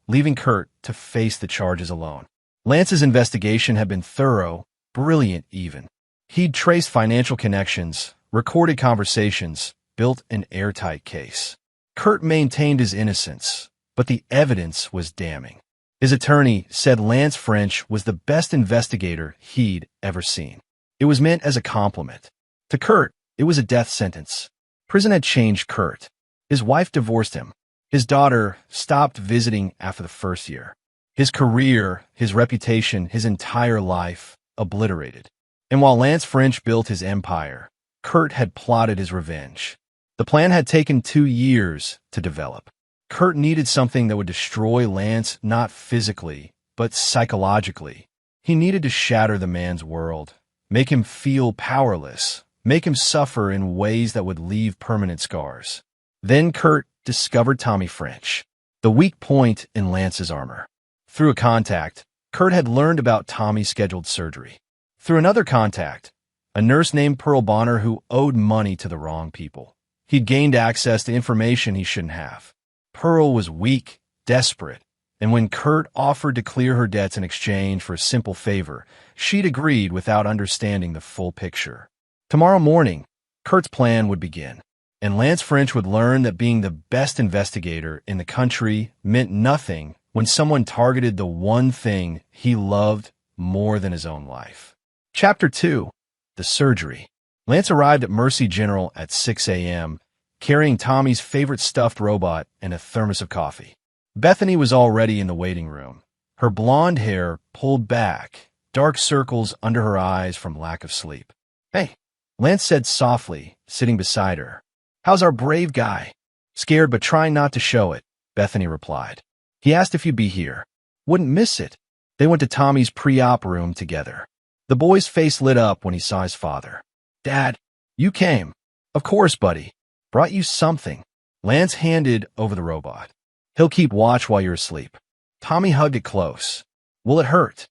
leaving Kurt to face the charges alone. Lance's investigation had been thorough, brilliant even. He'd traced financial connections, recorded conversations, built an airtight case. Kurt maintained his innocence, but the evidence was damning. His attorney said Lance French was the best investigator he'd ever seen. It was meant as a compliment. To Kurt, it was a death sentence. Prison had changed Kurt. His wife divorced him. His daughter stopped visiting after the first year. His career, his reputation, his entire life obliterated. And while Lance French built his empire, Kurt had plotted his revenge. The plan had taken 2 years to develop. Kurt needed something that would destroy Lance not physically, but psychologically. He needed to shatter the man's world, make him feel powerless, make him suffer in ways that would leave permanent scars. Then Kurt discovered Tommy French, the weak point in Lance's armor. Through a contact, Kurt had learned about Tommy's scheduled surgery. Through another contact, a nurse named Pearl Bonner who owed money to the wrong people. He'd gained access to information he shouldn't have. Pearl was weak, desperate, and when Kurt offered to clear her debts in exchange for a simple favor, she'd agreed without understanding the full picture. Tomorrow morning, Kurt's plan would begin, and Lance French would learn that being the best investigator in the country meant nothing when someone targeted the one thing he loved more than his own life. Chapter 2. The Surgery. Lance arrived at Mercy General at 6 a.m., carrying Tommy's favorite stuffed robot and a thermos of coffee. Bethany was already in the waiting room, her blonde hair pulled back, dark circles under her eyes from lack of sleep. "Hey," Lance said softly, sitting beside her. "How's our brave guy?" "Scared but trying not to show it," Bethany replied. "He asked if you'd be here. Wouldn't miss it." They went to Tommy's pre-op room together. The boy's face lit up when he saw his father. "Dad, you came." "Of course, buddy. Brought you something." Lance handed over the robot. "He'll keep watch while you're asleep." Tommy hugged it close. "Will it hurt?"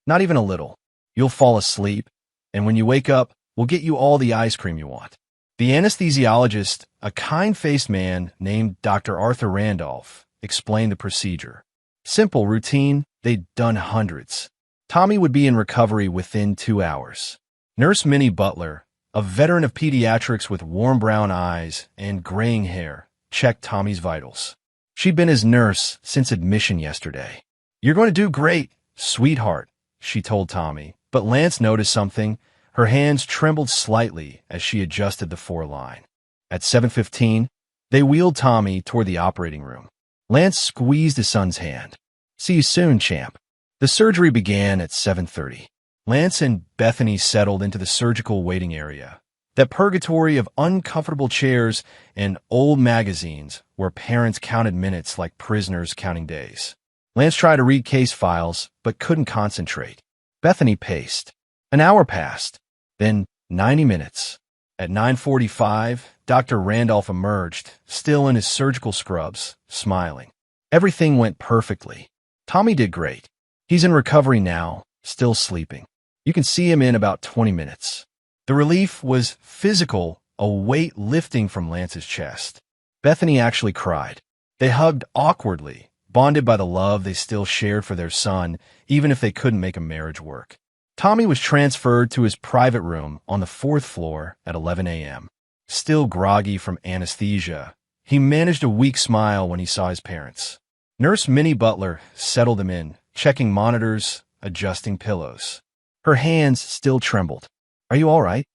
"Not even a little. You'll fall asleep, and when you wake up, we'll get you all the ice cream you want." The anesthesiologist, a kind-faced man named Dr. Arthur Randolph, explained the procedure. Simple, routine, they'd done hundreds. Tommy would be in recovery within 2 hours. Nurse Minnie Butler, a veteran of pediatrics with warm brown eyes and graying hair, checked Tommy's vitals. She'd been his nurse since admission yesterday. "You're going to do great, sweetheart," she told Tommy, but Lance noticed something. Her hands trembled slightly as she adjusted the 4-line. At 7:15, they wheeled Tommy toward the operating room. Lance squeezed his son's hand. "See you soon, champ." The surgery began at 7:30. Lance and Bethany settled into the surgical waiting area, that purgatory of uncomfortable chairs and old magazines where parents counted minutes like prisoners counting days. Lance tried to read case files, but couldn't concentrate. Bethany paced. An hour passed, then 90 minutes. At 9:45, Dr. Randolph emerged, still in his surgical scrubs, smiling. Everything went perfectly. Tommy did great. He's in recovery now, still sleeping. You can see him in about 20 minutes. The relief was physical, a weight lifting from Lance's chest. Bethany actually cried. They hugged awkwardly, bonded by the love they still shared for their son, even if they couldn't make a marriage work. Tommy was transferred to his private room on the 4th floor at 11 a.m. Still groggy from anesthesia, he managed a weak smile when he saw his parents. Nurse Minnie Butler settled him in, checking monitors, adjusting pillows. Her hands still trembled. "Are you all right?"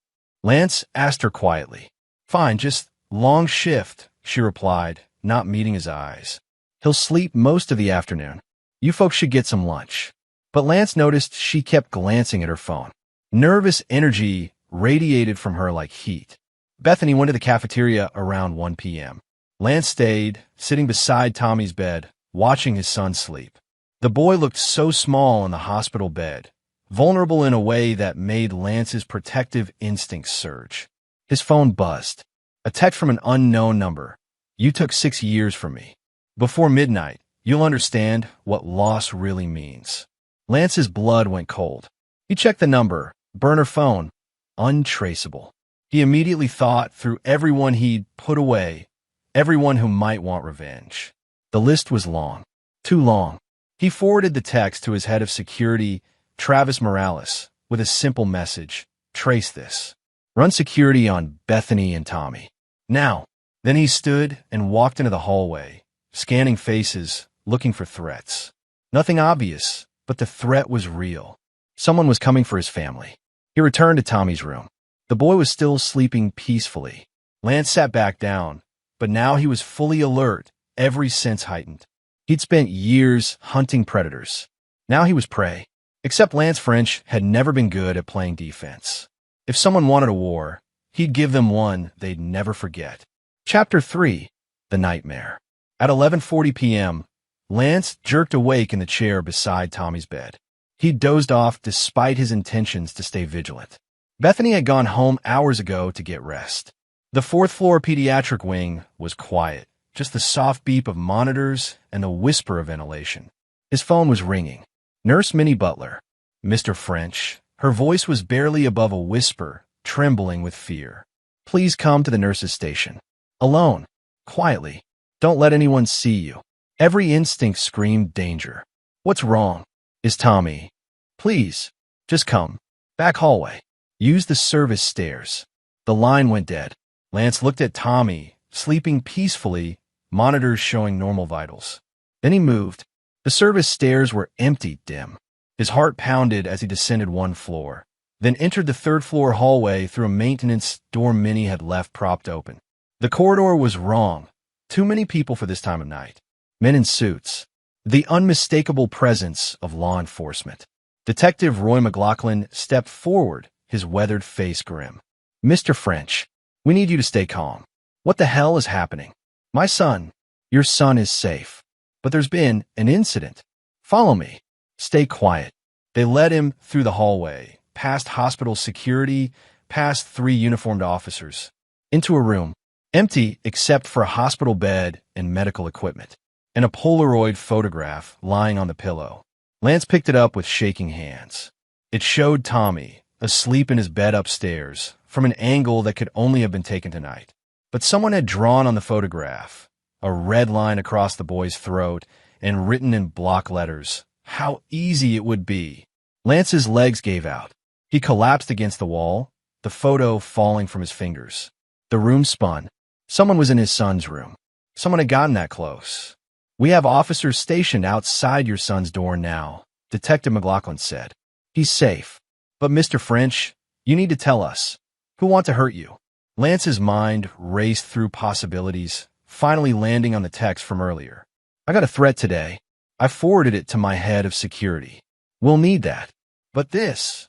Lance asked her quietly. "Fine, just long shift," she replied, not meeting his eyes. "He'll sleep most of the afternoon. You folks should get some lunch." But Lance noticed she kept glancing at her phone. Nervous energy radiated from her like heat. Bethany went to the cafeteria around 1 p.m. Lance stayed, sitting beside Tommy's bed, watching his son sleep. The boy looked so small in the hospital bed, vulnerable in a way that made Lance's protective instincts surge. His phone buzzed. A text from an unknown number. "You took 6 years from me. Before midnight, you'll understand what loss really means." Lance's blood went cold. He checked the number, burner phone, untraceable. He immediately thought through everyone he'd put away, everyone who might want revenge. The list was long, too long. He forwarded the text to his head of security, Travis Morales, with a simple message: "Trace this. Run security on Bethany and Tommy. Now." Then he stood and walked into the hallway, scanning faces, looking for threats. Nothing obvious, but the threat was real. Someone was coming for his family. He returned to Tommy's room. The boy was still sleeping peacefully. Lance sat back down, but now he was fully alert, every sense heightened. He'd spent years hunting predators. Now he was prey. Except Lance French had never been good at playing defense. If someone wanted a war, he'd give them one they'd never forget. Chapter 3. The Nightmare. At 11:40 p.m., Lance jerked awake in the chair beside Tommy's bed. He'd dozed off despite his intentions to stay vigilant. Bethany had gone home hours ago to get rest. The fourth-floor pediatric wing was quiet, just the soft beep of monitors and the whisper of ventilation. His phone was ringing. Nurse Minnie Butler. Mr. French. Her voice was barely above a whisper, trembling with fear. Please come to the nurse's station. Alone. Quietly. Don't let anyone see you. Every instinct screamed danger. What's wrong? Is Tommy? Please. Just come. Back hallway. Use the service stairs. The line went dead. Lance looked at Tommy, sleeping peacefully, monitors showing normal vitals. Then he moved. The service stairs were empty, dim. His heart pounded as he descended one floor, then entered the third-floor hallway through a maintenance door Minnie had left propped open. The corridor was wrong. Too many people for this time of night. Men in suits. The unmistakable presence of law enforcement. Detective Roy McLaughlin stepped forward, his weathered face grim. Mr. French, we need you to stay calm. What the hell is happening? My son. Your son is safe. But there's been an incident. Follow me. Stay quiet. They led him through the hallway, past hospital security, past 3 uniformed officers, into a room, empty except for a hospital bed and medical equipment, and a Polaroid photograph lying on the pillow. Lance picked it up with shaking hands. It showed Tommy, asleep in his bed upstairs, from an angle that could only have been taken tonight. But someone had drawn on the photograph a red line across the boy's throat and written in block letters, how easy it would be. Lance's legs gave out. He collapsed against the wall, the photo falling from his fingers. The room spun. Someone was in his son's room. Someone had gotten that close. We have officers stationed outside your son's door now, Detective McLaughlin said. He's safe. But Mr. French, you need to tell us. Who want to hurt you? Lance's mind raced through possibilities, finally landing on the text from earlier. I got a threat today. I forwarded it to my head of security. We'll need that. But this...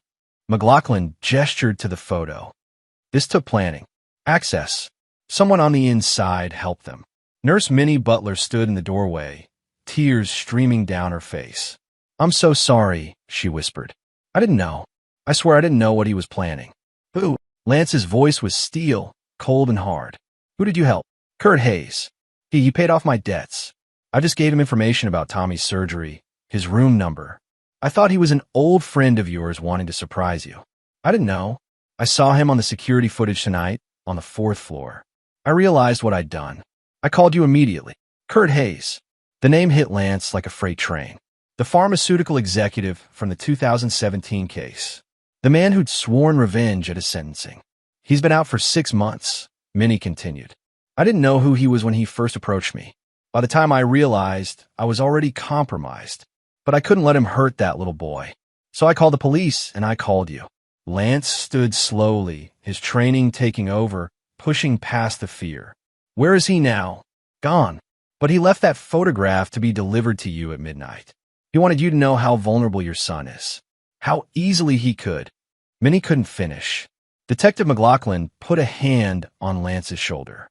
McLaughlin gestured to the photo. This took planning. Access. Someone on the inside helped them. Nurse Minnie Butler stood in the doorway, tears streaming down her face. I'm so sorry, she whispered. I didn't know. I swear I didn't know what he was planning. Who? Lance's voice was steel, cold and hard. Who did you help? Kurt Hayes. He paid off my debts. I just gave him information about Tommy's surgery, his room number. I thought he was an old friend of yours wanting to surprise you. I didn't know. I saw him on the security footage tonight, on the 4th floor. I realized what I'd done. I called you immediately. Kurt Hayes. The name hit Lance like a freight train. The pharmaceutical executive from the 2017 case. The man who'd sworn revenge at his sentencing. He's been out for 6 months, Minnie continued. I didn't know who he was when he first approached me. By the time I realized, I was already compromised. But I couldn't let him hurt that little boy. So I called the police, and I called you. Lance stood slowly, his training taking over, pushing past the fear. Where is he now? Gone. But he left that photograph to be delivered to you at midnight. He wanted you to know how vulnerable your son is. How easily he could. Minnie couldn't finish. Detective McLaughlin put a hand on Lance's shoulder.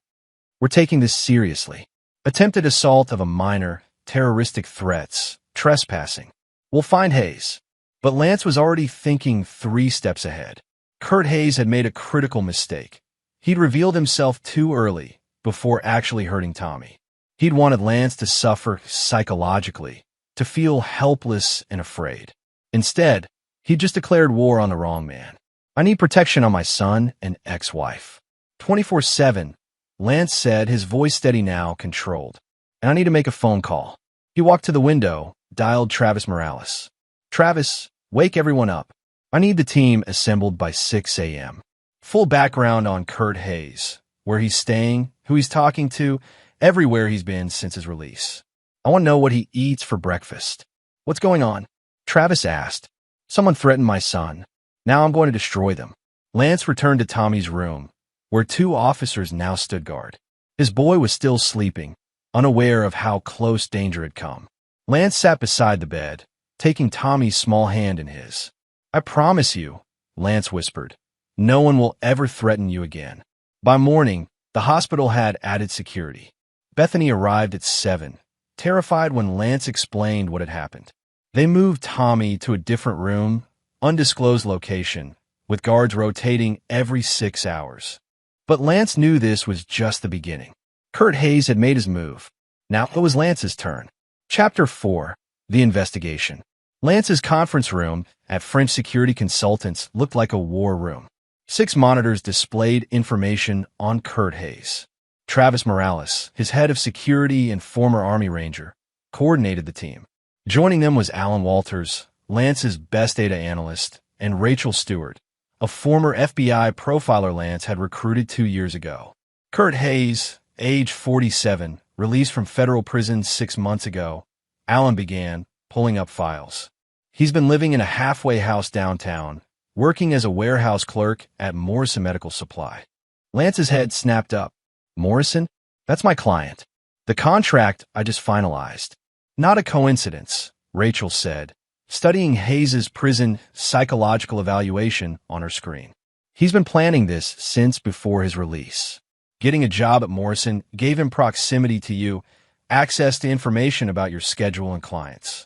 We're taking this seriously. Attempted assault of a minor, terroristic threats, trespassing. We'll find Hayes. But Lance was already thinking 3 steps ahead. Kurt Hayes had made a critical mistake. He'd revealed himself too early, before actually hurting Tommy. He'd wanted Lance to suffer psychologically, to feel helpless and afraid. Instead, he'd just declared war on the wrong man. I need protection on my son and ex-wife. 24/7, Lance said, his voice steady now, controlled. And I need to make a phone call. He walked to the window, dialed Travis Morales. Travis, wake everyone up. I need the team assembled by 6 a.m. Full background on Kurt Hayes, where he's staying, who he's talking to, everywhere he's been since his release. I want to know what he eats for breakfast. What's going on? Travis asked. Someone threatened my son. Now I'm going to destroy them. Lance returned to Tommy's room, where 2 officers now stood guard. His boy was still sleeping, unaware of how close danger had come. Lance sat beside the bed, taking Tommy's small hand in his. "I promise you," Lance whispered, "no one will ever threaten you again." By morning, the hospital had added security. Bethany arrived at 7, terrified when Lance explained what had happened. They moved Tommy to a different room, undisclosed location, with guards rotating every 6 hours. But Lance knew this was just the beginning. Kurt Hayes had made his move. Now it was Lance's turn. Chapter 4. The Investigation. Lance's conference room at French security consultants looked like a war room. 6 monitors displayed information on Kurt Hayes. Travis Morales, his head of security and former Army Ranger, coordinated the team. Joining them was Alan Walters, Lance's best data analyst, and Rachel Stewart, a former FBI profiler Lance had recruited 2 years ago. Kurt Hayes, age 47, released from federal prison 6 months ago, Alan began pulling up files. He's been living in a halfway house downtown, working as a warehouse clerk at Morrison Medical Supply. Lance's head snapped up. "Morrison? That's my client. The contract I just finalized." "Not a coincidence," Rachel said, studying Hayes's prison psychological evaluation on her screen. "He's been planning this since before his release. Getting a job at Morrison gave him proximity to you, access to information about your schedule and clients."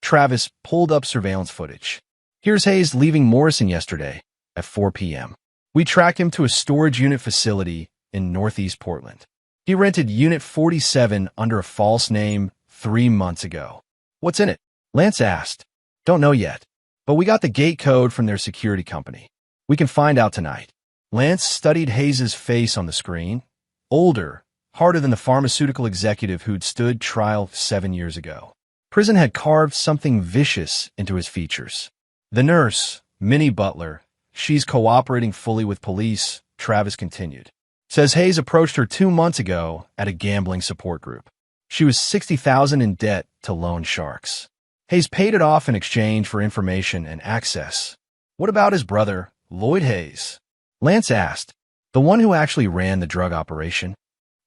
Travis pulled up surveillance footage. "Here's Hayes leaving Morrison yesterday at 4 p.m. We tracked him to a storage unit facility in Northeast Portland. He rented Unit 47 under a false name 3 months ago." "What's in it?" Lance asked. "Don't know yet, but we got the gate code from their security company. We can find out tonight." Lance studied Hayes's face on the screen. Older, harder than the pharmaceutical executive who'd stood trial 7 years ago. Prison had carved something vicious into his features. "The nurse, Minnie Butler, she's cooperating fully with police," Travis continued. "Says Hayes approached her 2 months ago at a gambling support group. She was $60,000 in debt to loan sharks. Hayes paid it off in exchange for information and access." "What about his brother, Lloyd Hayes?" Lance asked. "The one who actually ran the drug operation?"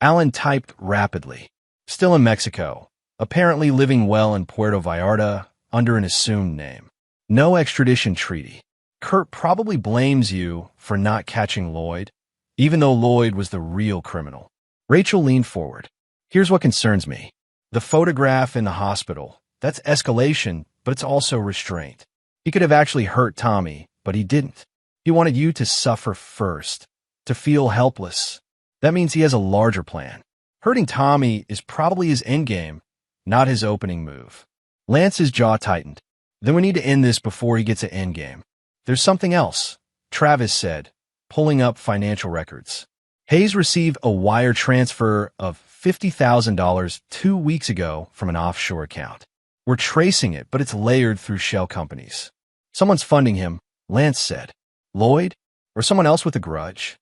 Alan typed rapidly. "Still in Mexico, apparently living well in Puerto Vallarta under an assumed name. No extradition treaty. Kurt probably blames you for not catching Lloyd, even though Lloyd was the real criminal." Rachel leaned forward. "Here's what concerns me. The photograph in the hospital. That's escalation, but it's also restraint. He could have actually hurt Tommy, but he didn't. He wanted you to suffer first, to feel helpless. That means he has a larger plan. Hurting Tommy is probably his endgame, not his opening move." Lance's jaw tightened. "Then we need to end this before he gets an endgame." "There's something else," Travis said, pulling up financial records. Hayes received a wire transfer of $50,000 2 weeks ago from an offshore account. "We're tracing it, but it's layered through shell companies. Someone's funding him," Lance said. "Lloyd? Or someone else with a grudge?"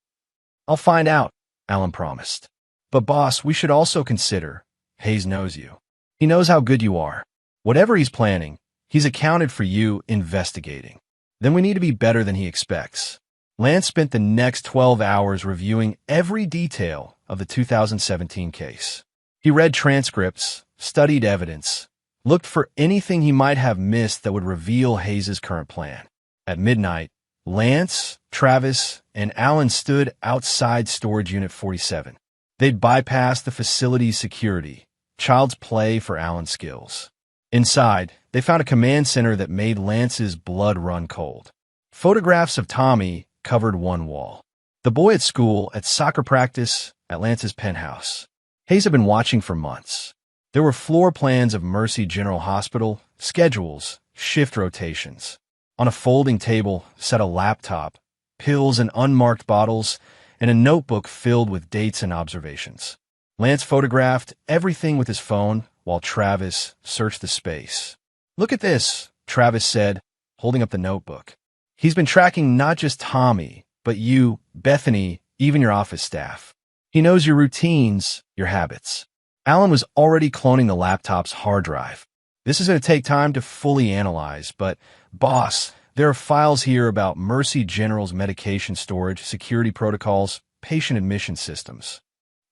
"I'll find out," Alan promised. "But boss, we should also consider, Hayes knows you. He knows how good you are. Whatever he's planning, he's accounted for you investigating. Then we need to be better than he expects." Lance spent the next 12 hours reviewing every detail of the 2017 case. He read transcripts, studied evidence, looked for anything he might have missed that would reveal Hayes' current plan. At midnight, Lance, Travis, and Alan stood outside Storage Unit 47. They'd bypassed the facility's security, child's play for Alan's skills. Inside, they found a command center that made Lance's blood run cold. Photographs of Tommy covered one wall. The boy at school, at soccer practice, at Lance's penthouse. Hayes had been watching for months. There were floor plans of Mercy General Hospital, schedules, shift rotations. On a folding table sat a laptop, pills and unmarked bottles, and a notebook filled with dates and observations. Lance photographed everything with his phone while Travis searched the space. "Look at this," Travis said, holding up the notebook. "He's been tracking not just Tommy, but you, Bethany, even your office staff. He knows your routines, your habits." Alan was already cloning the laptop's hard drive. "This is going to take time to fully analyze, but, boss, there are files here about Mercy General's medication storage, security protocols, patient admission systems.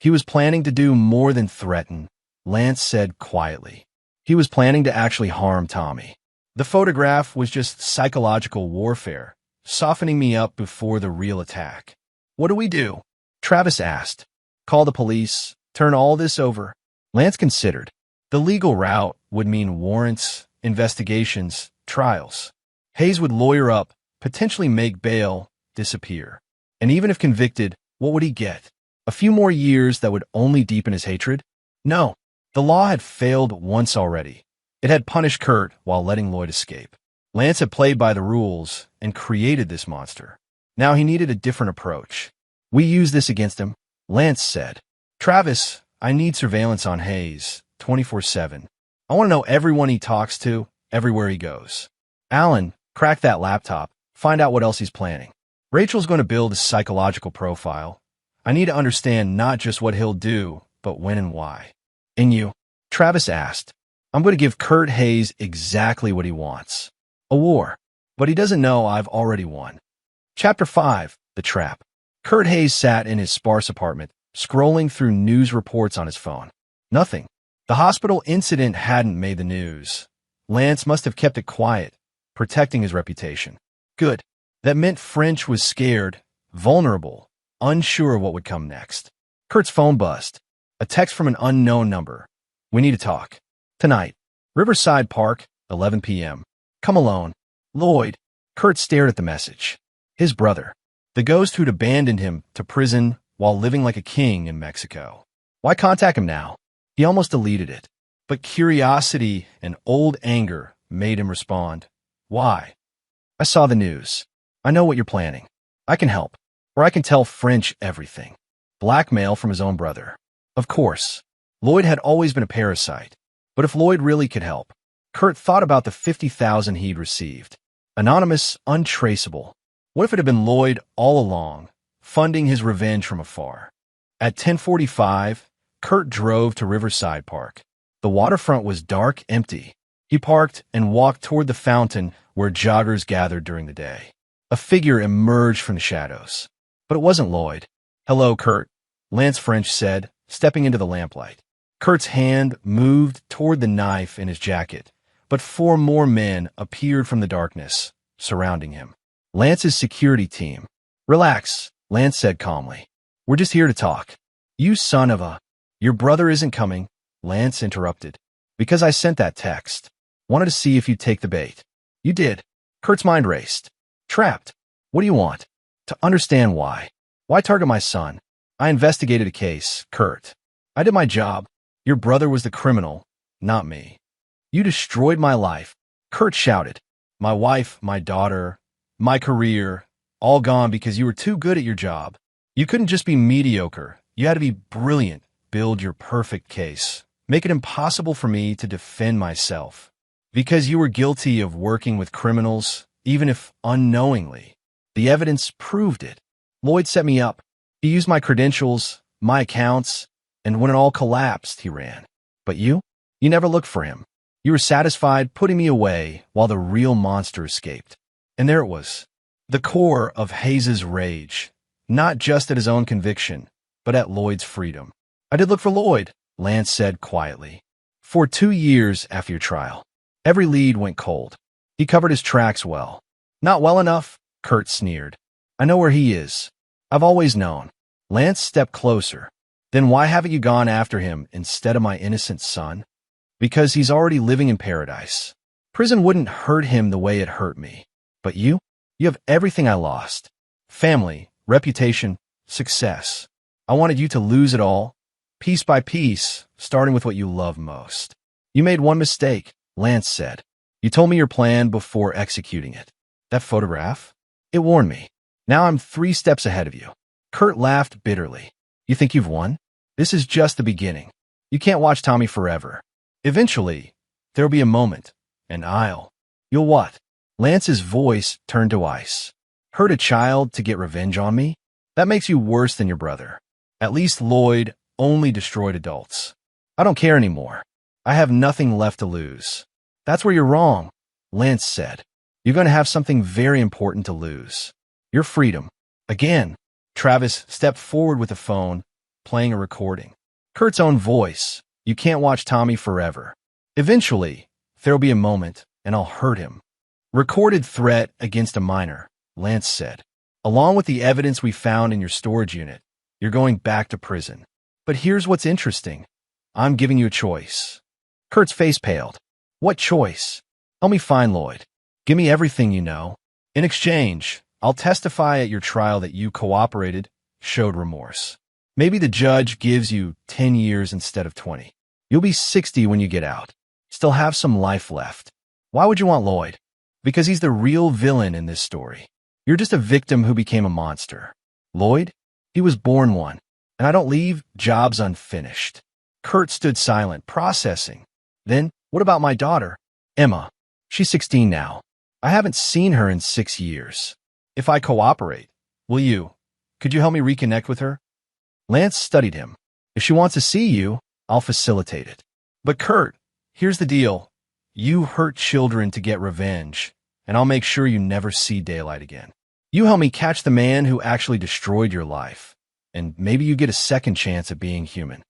He was planning to do more than threaten. Lance said quietly. He was planning to actually harm Tommy. The photograph was just psychological warfare, softening me up before the real attack. What do we do? Travis asked. Call the police, turn all this over. Lance considered. The legal route would mean warrants, investigations, trials. Hayes would lawyer up, potentially make bail, disappear. And even if convicted, what would he get? A few more years that would only deepen his hatred? No. The law had failed once already. It had punished Kurt while letting Lloyd escape. Lance had played by the rules and created this monster. Now he needed a different approach. We use this against him, Lance said. Travis, I need surveillance on Hayes, 24/7. I want to know everyone he talks to, everywhere he goes. Alan, crack that laptop, find out what else he's planning. Rachel's going to build a psychological profile. I need to understand not just what he'll do, but when and why. And you? Travis asked. I'm going to give Kurt Hayes exactly what he wants. A war. But he doesn't know I've already won. Chapter 5, The Trap. Kurt Hayes sat in his sparse apartment, scrolling through news reports on his phone. Nothing. The hospital incident hadn't made the news. Lance must have kept it quiet, protecting his reputation. Good. That meant French was scared, vulnerable, unsure what would come next. Kurt's phone buzzed. A text from an unknown number. We need to talk. Tonight. Riverside Park, 11 p.m. Come alone. Lloyd. Kurt stared at the message. His brother. The ghost who'd abandoned him to prison while living like a king in Mexico. Why contact him now? He almost deleted it. But curiosity and old anger made him respond. Why? I saw the news. I know what you're planning. I can help. Or I can tell French everything. Blackmail from his own brother. Of course. Lloyd had always been a parasite. But if Lloyd really could help, Kurt thought about the $50,000 he'd received. Anonymous, untraceable. What if it had been Lloyd all along, funding his revenge from afar? At 10:45, Kurt drove to Riverside Park. The waterfront was dark, empty. He parked and walked toward the fountain where joggers gathered during the day. A figure emerged from the shadows. But it wasn't Lloyd. Hello, Kurt, Lance French said, stepping into the lamplight. Kurt's hand moved toward the knife in his jacket, but 4 more men appeared from the darkness, surrounding him. Lance's security team. Relax, Lance said calmly. We're just here to talk. You son of a... Your brother isn't coming, Lance interrupted. Because I sent that text. Wanted to see if you'd take the bait. You did. Kurt's mind raced. Trapped. What do you want? To understand why. Why target my son? I investigated a case, Kurt. I did my job. Your brother was the criminal, not me. You destroyed my life, Kurt shouted. My wife, my daughter, my career, all gone because you were too good at your job. You couldn't just be mediocre. You had to be brilliant. Build your perfect case. Make it impossible for me to defend myself. Because you were guilty of working with criminals, even if unknowingly. The evidence proved it. Lloyd set me up. He used my credentials, my accounts, and when it all collapsed, he ran. But you? You never looked for him. You were satisfied putting me away while the real monster escaped. And there it was. The core of Hayes's rage. Not just at his own conviction, but at Lloyd's freedom. I did look for Lloyd, Lance said quietly. For 2 years after your trial. Every lead went cold. He covered his tracks well. Not well enough, Kurt sneered. I know where he is. I've always known. Lance stepped closer. Then why haven't you gone after him instead of my innocent son? Because he's already living in paradise. Prison wouldn't hurt him the way it hurt me. But you? You have everything I lost. Family, reputation, success. I wanted you to lose it all, piece by piece, starting with what you love most. You made one mistake, Lance said. You told me your plan before executing it. That photograph? It warned me. Now I'm 3 steps ahead of you. Kurt laughed bitterly. You think you've won? This is just the beginning. You can't watch Tommy forever. Eventually, there'll be a moment, and You'll what? Lance's voice turned to ice. Hurt a child to get revenge on me? That makes you worse than your brother. At least Lloyd only destroyed adults. I don't care anymore. I have nothing left to lose. That's where you're wrong, Lance said. You're going to have something very important to lose. Your freedom. Again. Travis stepped forward with the phone, playing a recording. Kurt's own voice, You can't watch Tommy forever. Eventually, there'll be a moment, and I'll hurt him. Recorded threat against a minor, Lance said. Along with the evidence we found in your storage unit, you're going back to prison. But here's what's interesting. I'm giving you a choice. Kurt's face paled. What choice? Help me find Lloyd. Give me everything you know. In exchange, I'll testify at your trial that you cooperated, showed remorse. Maybe the judge gives you 10 years instead of 20. You'll be 60 when you get out. Still have some life left. Why would you want Lloyd? Because he's the real villain in this story. You're just a victim who became a monster. Lloyd? He was born one, and I don't leave jobs unfinished. Kurt stood silent, processing. Then, what about my daughter? Emma. She's 16 now. I haven't seen her in 6 years. If I cooperate, will you? Could you help me reconnect with her? Lance studied him. If she wants to see you, I'll facilitate it. But Kurt, here's the deal. You hurt children to get revenge, and I'll make sure you never see daylight again. You help me catch the man who actually destroyed your life, and maybe you get a second chance at being human.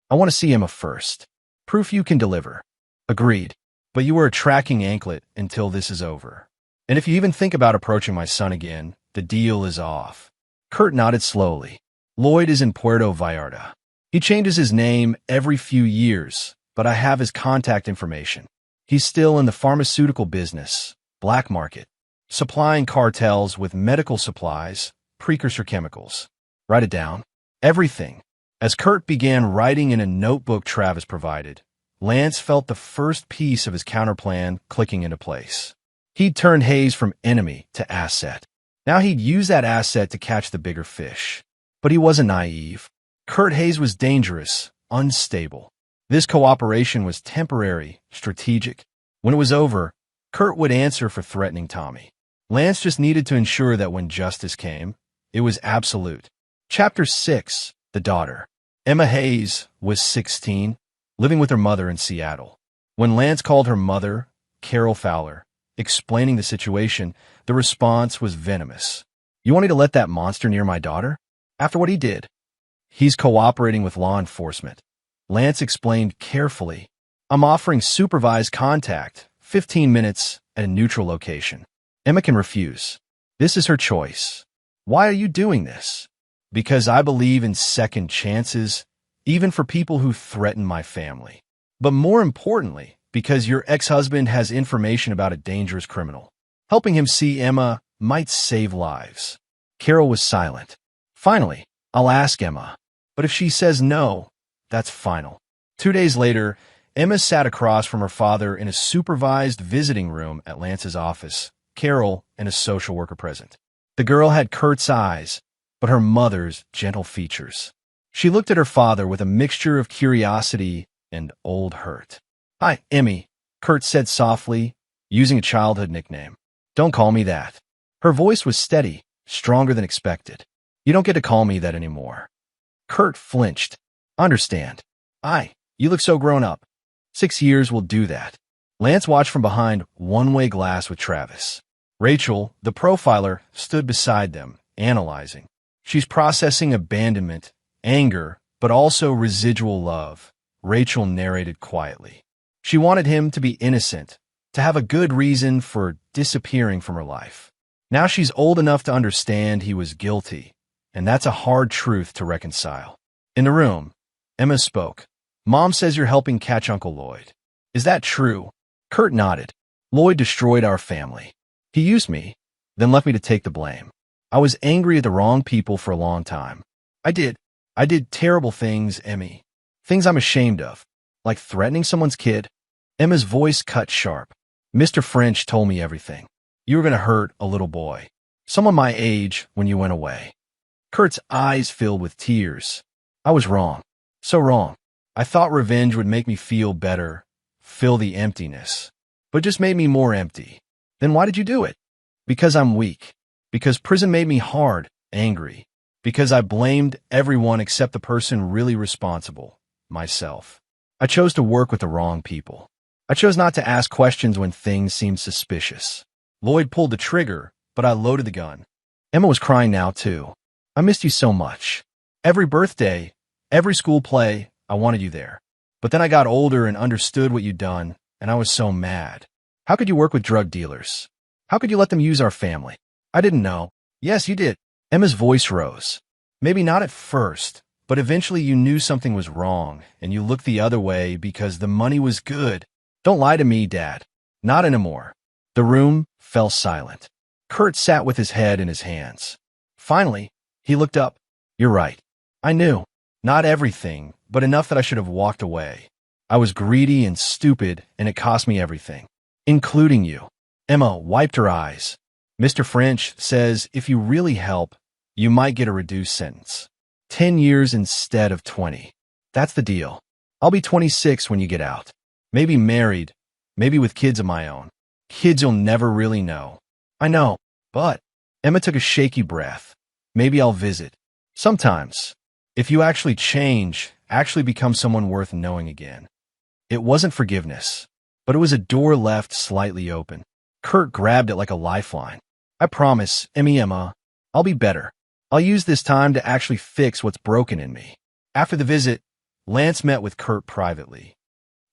I want to see Emma first. Proof you can deliver. Agreed. But you were a tracking anklet until this is over. And if you even think about approaching my son again, the deal is off. Kurt nodded slowly. Lloyd is in Puerto Vallarta. He changes his name every few years, but I have his contact information. He's still in the pharmaceutical business, black market, supplying cartels with medical supplies, precursor chemicals. Write it down. Everything. As Kurt began writing in a notebook Travis provided, Lance felt the first piece of his counterplan clicking into place. He'd turned Hayes from enemy to asset. Now he'd use that asset to catch the bigger fish. But he wasn't naive. Kurt Hayes was dangerous, unstable. This cooperation was temporary, strategic. When it was over, Kurt would answer for threatening Tommy. Lance just needed to ensure that when justice came, it was absolute. Chapter 6. The Daughter. Emma Hayes was 16, living with her mother in Seattle. When Lance called her mother, Carol Fowler, explaining the situation, the response was venomous. You want me to let that monster near my daughter? After what he did? He's cooperating with law enforcement. Lance explained carefully. I'm offering supervised contact, 15 minutes at a neutral location. Emma can refuse. This is her choice. Why are you doing this? Because I believe in second chances, even for people who threaten my family. But more importantly, because your ex-husband has information about a dangerous criminal. Helping him see Emma might save lives. Carol was silent. Finally, I'll ask Emma. But if she says no, that's final. 2 days later, Emma sat across from her father in a supervised visiting room at Lance's office, Carol and a social worker present. The girl had Kurt's eyes, but her mother's gentle features. She looked at her father with a mixture of curiosity and old hurt. Hi, Emmy, Kurt said softly, using a childhood nickname. Don't call me that. Her voice was steady, stronger than expected. You don't get to call me that anymore. Kurt flinched. Understand. You look so grown up. 6 years will do that. Lance watched from behind one-way glass with Travis. Rachel, the profiler, stood beside them, analyzing. She's processing abandonment, anger, but also residual love, Rachel narrated quietly. She wanted him to be innocent, to have a good reason for disappearing from her life. Now she's old enough to understand he was guilty, and that's a hard truth to reconcile. In the room, Emma spoke. Mom says you're helping catch Uncle Lloyd. Is that true? Kurt nodded. Lloyd destroyed our family. He used me, then left me to take the blame. I was angry at the wrong people for a long time. I did terrible things, Emmy. Things I'm ashamed of, like threatening someone's kid. Emma's voice cut sharp. Mr. French told me everything. You were going to hurt a little boy, someone my age, when you went away. Kurt's eyes filled with tears. I was wrong. So wrong. I thought revenge would make me feel better, fill the emptiness, but just made me more empty. Then why did you do it? Because I'm weak. Because prison made me hard, angry. Because I blamed everyone except the person really responsible, myself. I chose to work with the wrong people. I chose not to ask questions when things seemed suspicious. Lloyd pulled the trigger, but I loaded the gun. Emma was crying now, too. I missed you so much. Every birthday, every school play, I wanted you there. But then I got older and understood what you'd done, and I was so mad. How could you work with drug dealers? How could you let them use our family? I didn't know. Yes, you did. Emma's voice rose. Maybe not at first, but eventually you knew something was wrong, and you looked the other way because the money was good. Don't lie to me, Dad. Not anymore. The room fell silent. Kurt sat with his head in his hands. Finally, he looked up. You're right. I knew. Not everything, but enough that I should have walked away. I was greedy and stupid, and it cost me everything, including you. Emma wiped her eyes. Mr. French says if you really help, you might get a reduced sentence. 10 years instead of 20. That's the deal. I'll be 26 when you get out. Maybe married, maybe with kids of my own. Kids you'll never really know. I know, but Emma took a shaky breath. Maybe I'll visit. Sometimes. If you actually change, actually become someone worth knowing again. It wasn't forgiveness, but it was a door left slightly open. Kurt grabbed it like a lifeline. I promise, Emma, I'll be better. I'll use this time to actually fix what's broken in me. After the visit, Lance met with Kurt privately.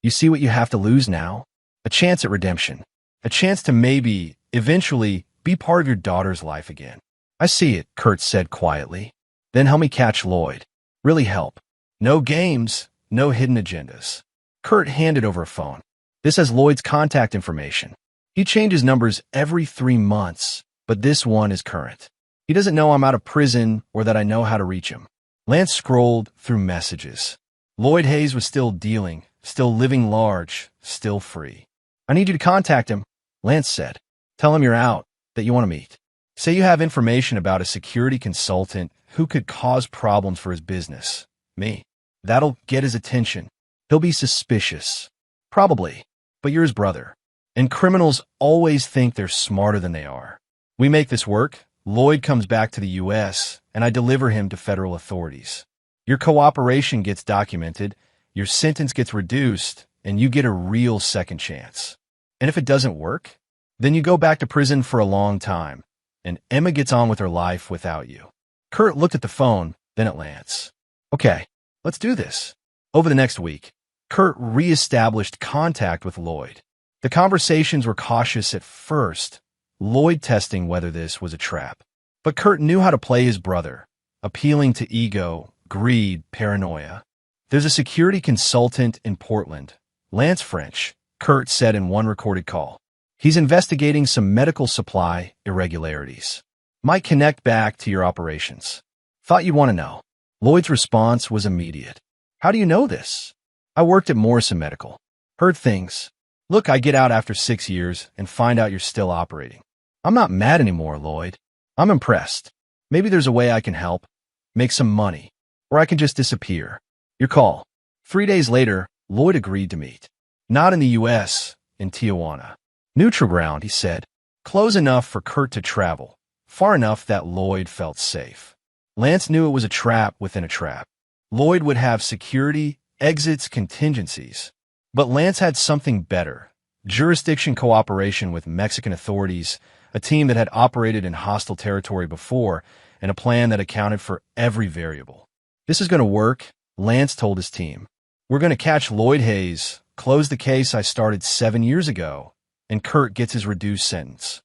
You see what you have to lose now? A chance at redemption. A chance to maybe, eventually, be part of your daughter's life again. I see it, Kurt said quietly. Then help me catch Lloyd. Really help. No games, no hidden agendas. Kurt handed over a phone. This has Lloyd's contact information. He changes numbers every 3 months, but this one is current. He doesn't know I'm out of prison or that I know how to reach him. Lance scrolled through messages. Lloyd Hayes was still dealing, still living large, still free. I need you to contact him, Lance said. Tell him you're out, that you want to meet. Say you have information about a security consultant who could cause problems for his business. Me. That'll get his attention. He'll be suspicious. Probably. But you're his brother. And criminals always think they're smarter than they are. We make this work. Lloyd comes back to the U.S., and I deliver him to federal authorities. Your cooperation gets documented, your sentence gets reduced, and you get a real second chance. And if it doesn't work, then you go back to prison for a long time, and Emma gets on with her life without you. Kurt looked at the phone, then at Lance. Okay, let's do this. Over the next week, Kurt re-established contact with Lloyd. The conversations were cautious at first, Lloyd testing whether this was a trap. But Kurt knew how to play his brother, appealing to ego, greed, paranoia. There's a security consultant in Portland, Lance French, Kurt said in one recorded call. He's investigating some medical supply irregularities. Might connect back to your operations. Thought you'd want to know. Lloyd's response was immediate. How do you know this? I worked at Morrison Medical. Heard things. Look, I get out after 6 years and find out you're still operating. I'm not mad anymore, Lloyd. I'm impressed. Maybe there's a way I can help, make some money, or I can just disappear. Your call. 3 days later, Lloyd agreed to meet. Not in the U.S., in Tijuana. Neutral ground, he said. Close enough for Kurt to travel, far enough that Lloyd felt safe. Lance knew it was a trap within a trap. Lloyd would have security, exits, contingencies. But Lance had something better. Jurisdiction cooperation with Mexican authorities, a team that had operated in hostile territory before, and a plan that accounted for every variable. This is going to work, Lance told his team. We're going to catch Lloyd Hayes, close the case I started 7 years ago, and Kurt gets his reduced sentence.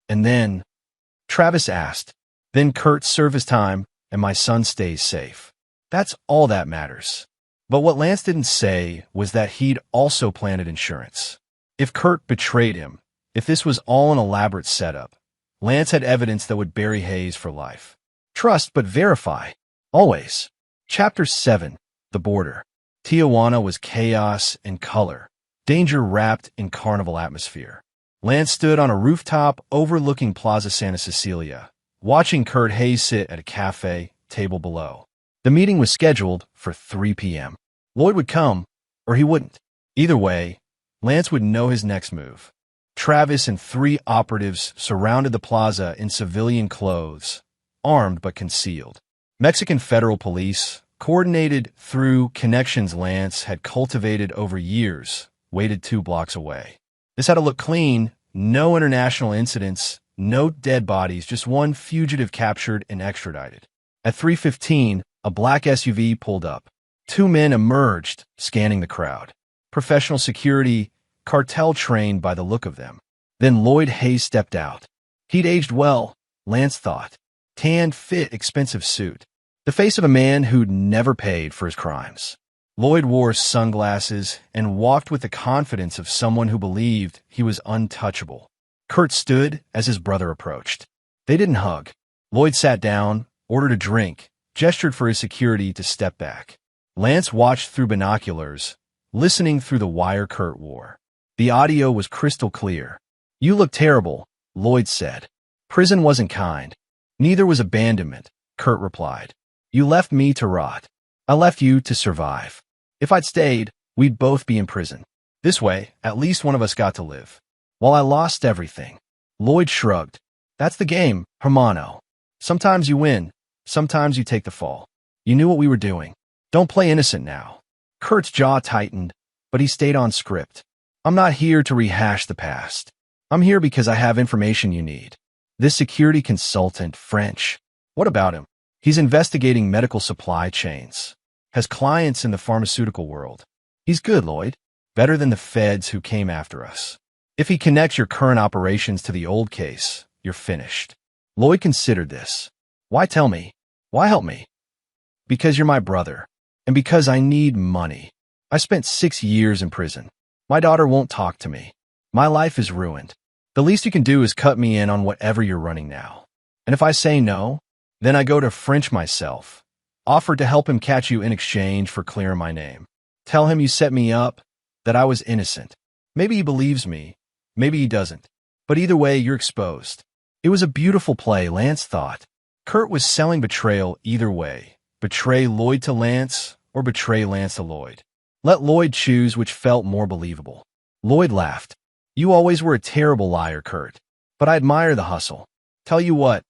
And then, Travis asked, then Kurt serve his time, and my son stays safe. That's all that matters. But what Lance didn't say was that he'd also planted insurance. If Kurt betrayed him, if this was all an elaborate setup, Lance had evidence that would bury Hayes for life. Trust but verify. Always. Chapter 7. The Border. Tijuana was chaos and color, danger wrapped in carnival atmosphere. Lance stood on a rooftop overlooking Plaza Santa Cecilia, watching Kurt Hayes sit at a cafe table below. The meeting was scheduled for 3 p.m. Lloyd would come, or he wouldn't. Either way, Lance would know his next move. Travis and 3 operatives surrounded the plaza in civilian clothes, armed but concealed. Mexican federal police, coordinated through connections Lance had cultivated over years, waited 2 blocks away. This had to look clean, no international incidents, no dead bodies, just one fugitive captured and extradited. At 3:15, a black SUV pulled up. Two men emerged, scanning the crowd. Professional security, cartel trained by the look of them. Then Lloyd Hayes stepped out. He'd aged well, Lance thought. Tanned, fit, expensive suit. The face of a man who'd never paid for his crimes. Lloyd wore sunglasses and walked with the confidence of someone who believed he was untouchable. Kurt stood as his brother approached. They didn't hug. Lloyd sat down, ordered a drink, gestured for his security to step back. Lance watched through binoculars, listening through the wire Kurt wore. The audio was crystal clear. "You look terrible," Lloyd said. "Prison wasn't kind. Neither was abandonment," Kurt replied. "You left me to rot. I left you to survive. If I'd stayed, we'd both be in prison. This way, at least one of us got to live. While I lost everything." Lloyd shrugged. "That's the game, hermano. Sometimes you win, sometimes you take the fall. You knew what we were doing. Don't play innocent now." Kurt's jaw tightened, but he stayed on script. "I'm not here to rehash the past. I'm here because I have information you need. This security consultant, French. What about him? He's investigating medical supply chains. Has clients in the pharmaceutical world. He's good, Lloyd. Better than the feds who came after us. If he connects your current operations to the old case, you're finished." Lloyd considered this. "Why tell me? Why help me?" "Because you're my brother. And because I need money. I spent 6 years in prison. My daughter won't talk to me. My life is ruined. The least you can do is cut me in on whatever you're running now. And if I say no, then I go to French myself. Offer to help him catch you in exchange for clearing my name. Tell him you set me up, that I was innocent. Maybe he believes me, maybe he doesn't. But either way, you're exposed." It was a beautiful play, Lance thought. Kurt was selling betrayal either way. Betray Lloyd to Lance, or betray Lance to Lloyd. Let Lloyd choose which felt more believable. Lloyd laughed. "You always were a terrible liar, Kurt. But I admire the hustle. Tell you what,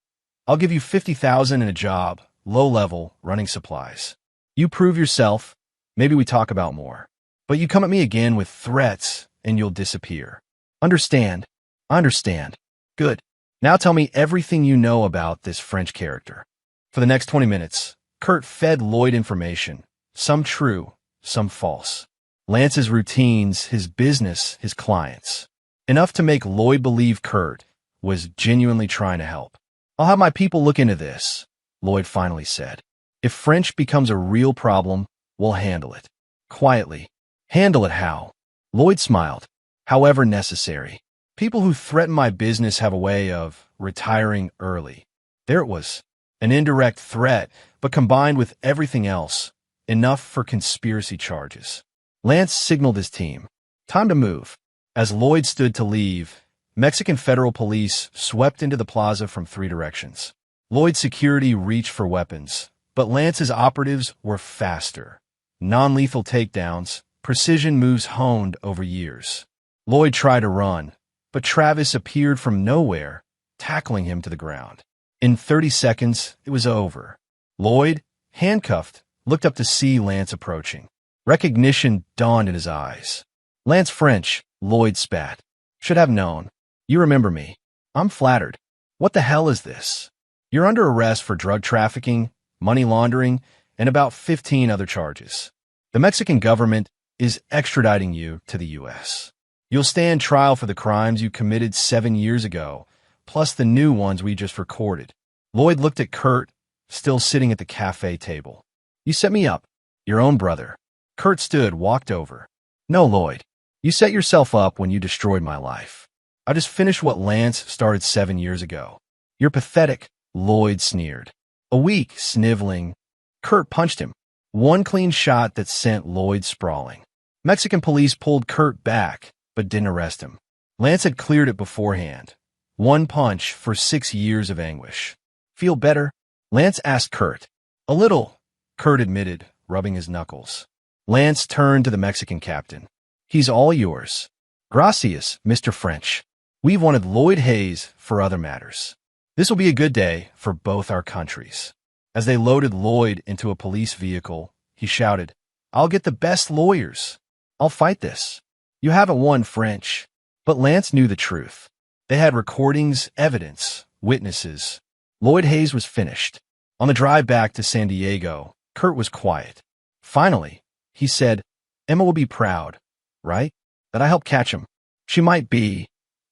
I'll give you 50,000 in a job, low level, running supplies. You prove yourself, maybe we talk about more. But you come at me again with threats, and you'll disappear. Understand? I understand. Good. Now tell me everything you know about this French character." For the next 20 minutes, Kurt fed Lloyd information, some true, some false. Lance's routines, his business, his clients. Enough to make Lloyd believe Kurt was genuinely trying to help. "I'll have my people look into this," Lloyd finally said. "If French becomes a real problem, we'll handle it. Quietly. Handle it how?" Lloyd smiled. "However necessary. People who threaten my business have a way of retiring early." There it was. An indirect threat, but combined with everything else, enough for conspiracy charges. Lance signaled his team. Time to move. As Lloyd stood to leave, Mexican federal police swept into the plaza from 3 directions. Lloyd's security reached for weapons, but Lance's operatives were faster. Non-lethal takedowns, precision moves honed over years. Lloyd tried to run, but Travis appeared from nowhere, tackling him to the ground. In 30 seconds, it was over. Lloyd, handcuffed, looked up to see Lance approaching. Recognition dawned in his eyes. "Lance French," Lloyd spat. "Should have known. You remember me. I'm flattered. What the hell is this? You're under arrest for drug trafficking, money laundering, and about 15 other charges. The Mexican government is extraditing you to the U.S. You'll stand trial for the crimes you committed 7 years ago, plus the new ones we just recorded." Lloyd looked at Kurt, still sitting at the cafe table. "You set me up. Your own brother." Kurt stood, walked over. "No, Lloyd. You set yourself up when you destroyed my life. I just finished what Lance started 7 years ago." "You're pathetic," Lloyd sneered. "A week, sniveling." Kurt punched him. One clean shot that sent Lloyd sprawling. Mexican police pulled Kurt back, but didn't arrest him. Lance had cleared it beforehand. One punch for 6 years of anguish. "Feel better?" Lance asked Kurt. "A little," Kurt admitted, rubbing his knuckles. Lance turned to the Mexican captain. "He's all yours." "Gracias, Mr. French. We've wanted Lloyd Hayes for other matters. This will be a good day for both our countries." As they loaded Lloyd into a police vehicle, he shouted, "I'll get the best lawyers. I'll fight this. You haven't won, French." But Lance knew the truth. They had recordings, evidence, witnesses. Lloyd Hayes was finished. On the drive back to San Diego, Kurt was quiet. Finally, he said, Emma will be proud, right? That I helped catch him. She might be,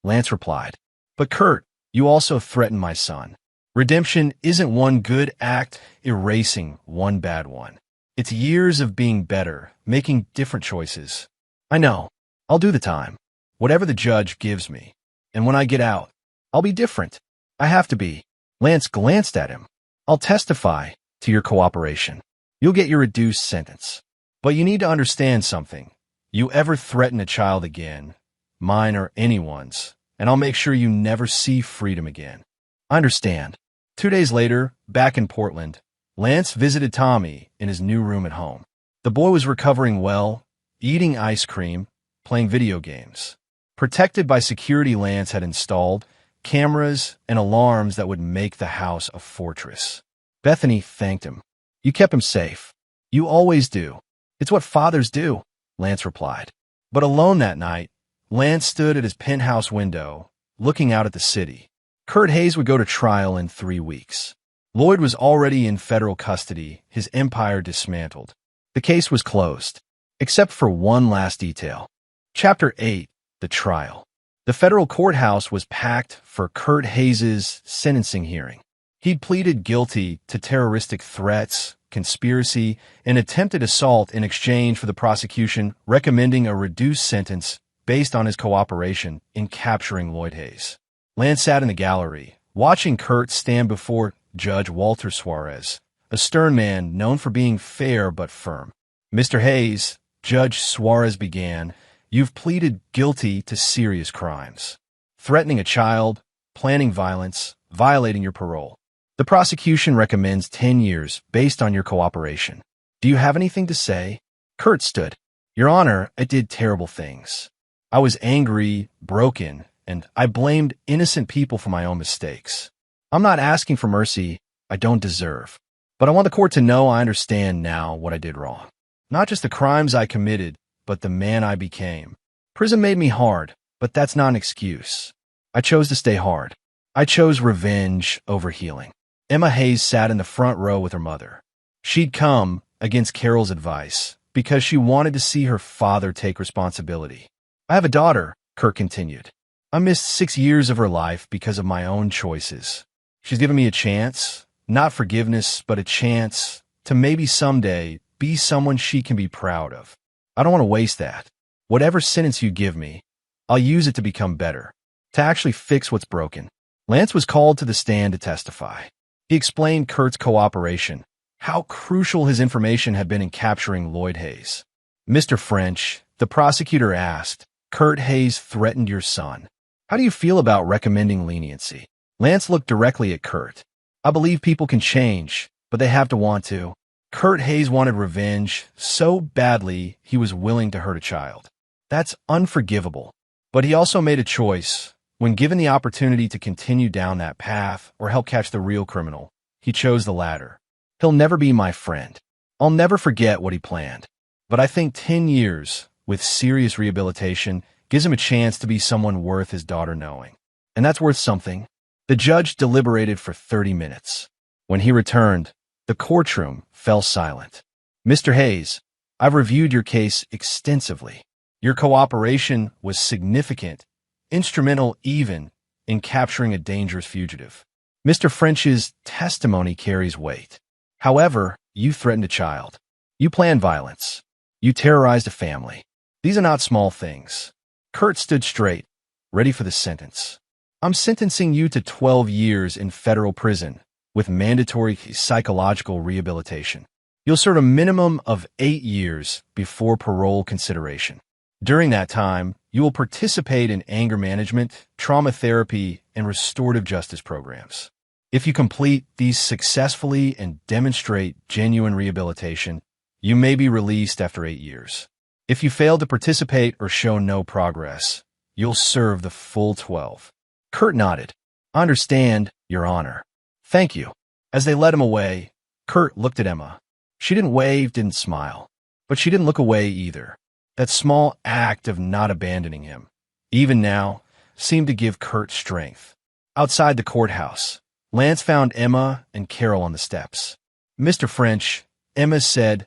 Lance replied. But Kurt, you also threatened my son. Redemption isn't one good act erasing one bad one. It's years of being better, making different choices. I know. I'll do the time. Whatever the judge gives me. And when I get out, I'll be different. I have to be. Lance glanced at him. I'll testify to your cooperation. You'll get your reduced sentence. But you need to understand something. You ever threaten a child again, mine or anyone's, and I'll make sure you never see freedom again. I understand. 2 days later, back in Portland, Lance visited Tommy in his new room at home. The boy was recovering well, eating ice cream, playing video games. Protected by security Lance had installed, cameras and alarms that would make the house a fortress. Bethany thanked him. You kept him safe. You always do. It's what fathers do, Lance replied. But alone that night, Lance stood at his penthouse window, looking out at the city. Kurt Hayes would go to trial in 3 weeks. Lloyd was already in federal custody, his empire dismantled. The case was closed, except for one last detail. Chapter 8, The Trial. The federal courthouse was packed for Kurt Hayes' sentencing hearing. He'd pleaded guilty to terroristic threats, conspiracy, and attempted assault in exchange for the prosecution recommending a reduced sentence based on his cooperation in capturing Lloyd Hayes. Lance sat in the gallery, watching Kurt stand before Judge Walter Suarez, a stern man known for being fair but firm. Mr. Hayes, Judge Suarez began, you've pleaded guilty to serious crimes. Threatening a child, planning violence, violating your parole. The prosecution recommends 10 years based on your cooperation. Do you have anything to say? Kurt stood. Your Honor, I did terrible things. I was angry, broken, and I blamed innocent people for my own mistakes. I'm not asking for mercy I don't deserve, but I want the court to know I understand now what I did wrong. Not just the crimes I committed, but the man I became. Prison made me hard, but that's not an excuse. I chose to stay hard. I chose revenge over healing. Emma Hayes sat in the front row with her mother. She'd come, against Carol's advice, because she wanted to see her father take responsibility. I have a daughter, Kurt continued. I missed 6 years of her life because of my own choices. She's given me a chance, not forgiveness, but a chance to maybe someday be someone she can be proud of. I don't want to waste that. Whatever sentence you give me, I'll use it to become better, to actually fix what's broken. Lance was called to the stand to testify. He explained Kurt's cooperation, how crucial his information had been in capturing Lloyd Hayes. Mr. French, the prosecutor asked, Kurt Hayes threatened your son. How do you feel about recommending leniency? Lance looked directly at Kurt. I believe people can change, but they have to want to. Kurt Hayes wanted revenge so badly he was willing to hurt a child. That's unforgivable. But he also made a choice. When given the opportunity to continue down that path or help catch the real criminal, he chose the latter. He'll never be my friend. I'll never forget what he planned. But I think 10 years, with serious rehabilitation, gives him a chance to be someone worth his daughter knowing. And that's worth something. The judge deliberated for 30 minutes. When he returned, the courtroom fell silent. Mr. Hayes, I've reviewed your case extensively. Your cooperation was significant, instrumental even in capturing a dangerous fugitive. Mr. French's testimony carries weight. However, you threatened a child. You planned violence. You terrorized a family. These are not small things. Kurt stood straight, ready for the sentence. I'm sentencing you to 12 years in federal prison with mandatory psychological rehabilitation. You'll serve a minimum of 8 years before parole consideration. During that time, you will participate in anger management, trauma therapy, and restorative justice programs. If you complete these successfully and demonstrate genuine rehabilitation, you may be released after 8 years. If you fail to participate or show no progress, you'll serve the full 12. Kurt nodded. I understand, Your Honor. Thank you. As they led him away, Kurt looked at Emma. She didn't wave, didn't smile, but she didn't look away either. That small act of not abandoning him, even now, seemed to give Kurt strength. Outside the courthouse, Lance found Emma and Carol on the steps. Mr. French, Emma said,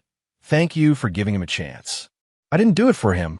Thank you for giving him a chance. I didn't do it for him,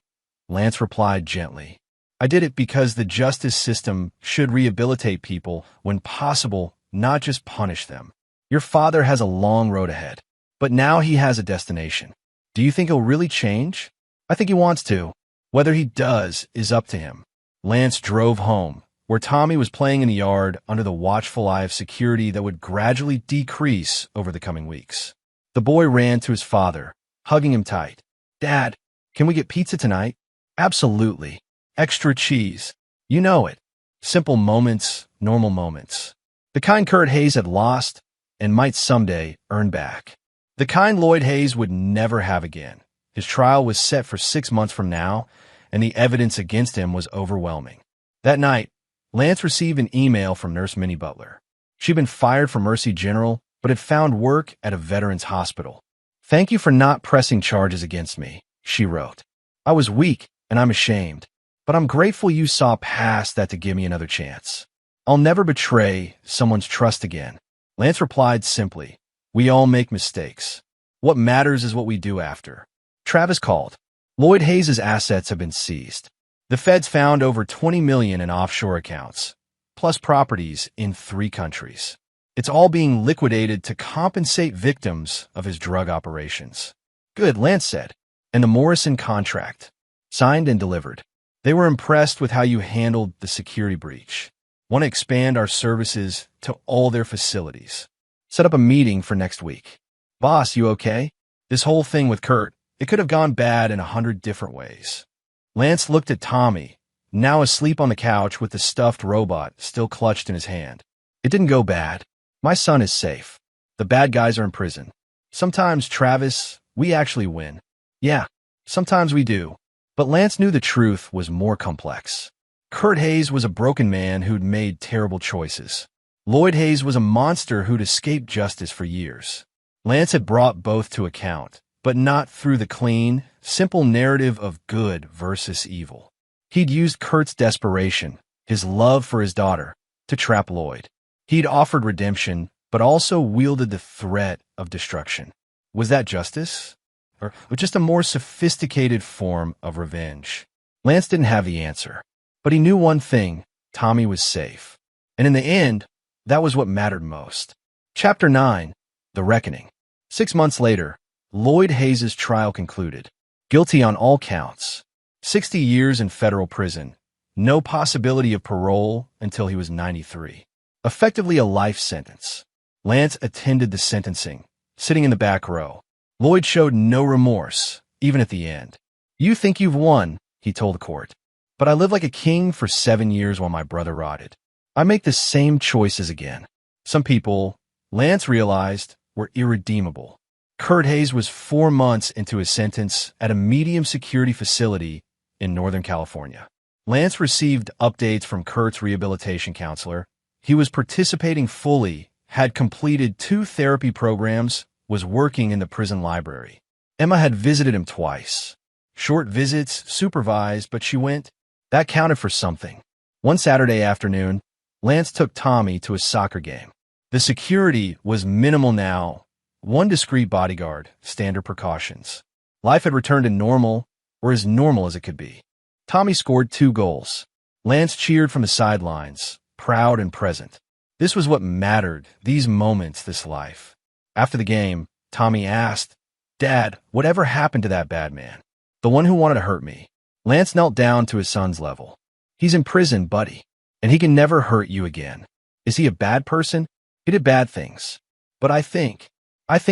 Lance replied gently. I did it because the justice system should rehabilitate people when possible, not just punish them. Your father has a long road ahead, but now he has a destination. Do you think he'll really change? I think he wants to. Whether he does is up to him. Lance drove home, where Tommy was playing in the yard under the watchful eye of security that would gradually decrease over the coming weeks. The boy ran to his father, hugging him tight. Dad, can we get pizza tonight? Absolutely. Extra cheese. You know it. Simple moments, normal moments. The kind Kurt Hayes had lost and might someday earn back. The kind Lloyd Hayes would never have again. His trial was set for 6 months from now, and the evidence against him was overwhelming. That night, Lance received an email from Nurse Minnie Butler. She'd been fired from Mercy General, but had found work at a veterans hospital. Thank you for not pressing charges against me, she wrote. I was weak, and I'm ashamed. But I'm grateful you saw past that to give me another chance. I'll never betray someone's trust again. Lance replied simply, we all make mistakes. What matters is what we do after. Travis called. Lloyd Hayes' assets have been seized. The feds found over $20 million in offshore accounts, plus properties in 3 countries. It's all being liquidated to compensate victims of his drug operations. Good, Lance said. And the Morrison contract, signed and delivered. They were impressed with how you handled the security breach. Want to expand our services to all their facilities. Set up a meeting for next week. Boss, you okay? This whole thing with Kurt, it could have gone bad in 100 different ways. Lance looked at Tommy, now asleep on the couch with the stuffed robot still clutched in his hand. It didn't go bad. My son is safe. The bad guys are in prison. Sometimes, Travis, we actually win. Yeah, sometimes we do. But Lance knew the truth was more complex. Kurt Hayes was a broken man who'd made terrible choices. Lloyd Hayes was a monster who'd escaped justice for years. Lance had brought both to account, but not through the clean, simple narrative of good versus evil. He'd used Kurt's desperation, his love for his daughter, to trap Lloyd. He'd offered redemption, but also wielded the threat of destruction. Was that justice? Or just a more sophisticated form of revenge? Lance didn't have the answer, but he knew one thing: Tommy was safe. And in the end, that was what mattered most. Chapter 9, The Reckoning. 6 months later, Lloyd Hayes' trial concluded. Guilty on all counts. 60 years in federal prison. No possibility of parole until he was 93. Effectively a life sentence. Lance attended the sentencing, sitting in the back row. Lloyd showed no remorse, even at the end. You think you've won, he told the court. But I lived like a king for 7 years while my brother rotted. I make the same choices again. Some people, Lance realized, were irredeemable. Kurt Hayes was 4 months into his sentence at a medium security facility in Northern California. Lance received updates from Kurt's rehabilitation counselor. He was participating fully, had completed 2 therapy programs, was working in the prison library. Emma had visited him twice. Short visits, supervised, but she went. That counted for something. One Saturday afternoon, Lance took Tommy to a soccer game. The security was minimal now. 1 discreet bodyguard, standard precautions. Life had returned to normal, or as normal as it could be. Tommy scored 2 goals. Lance cheered from the sidelines, proud and present. This was what mattered, these moments, this life. After the game, Tommy asked, Dad, whatever happened to that bad man? The one who wanted to hurt me? Lance knelt down to his son's level. He's in prison, buddy, and he can never hurt you again. Is he a bad person? He did bad things. But I think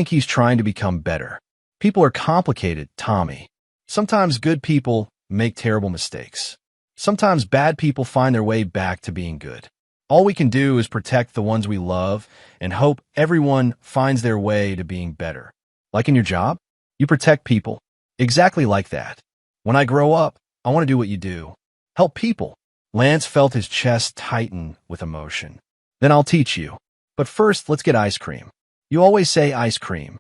he's trying to become better. People are complicated, Tommy. Sometimes good people make terrible mistakes. Sometimes bad people find their way back to being good. All we can do is protect the ones we love and hope everyone finds their way to being better. Like in your job, you protect people. Exactly like that. When I grow up, I want to do what you do. Help people. Lance felt his chest tighten with emotion. Then I'll teach you. But first, let's get ice cream. You always say ice cream.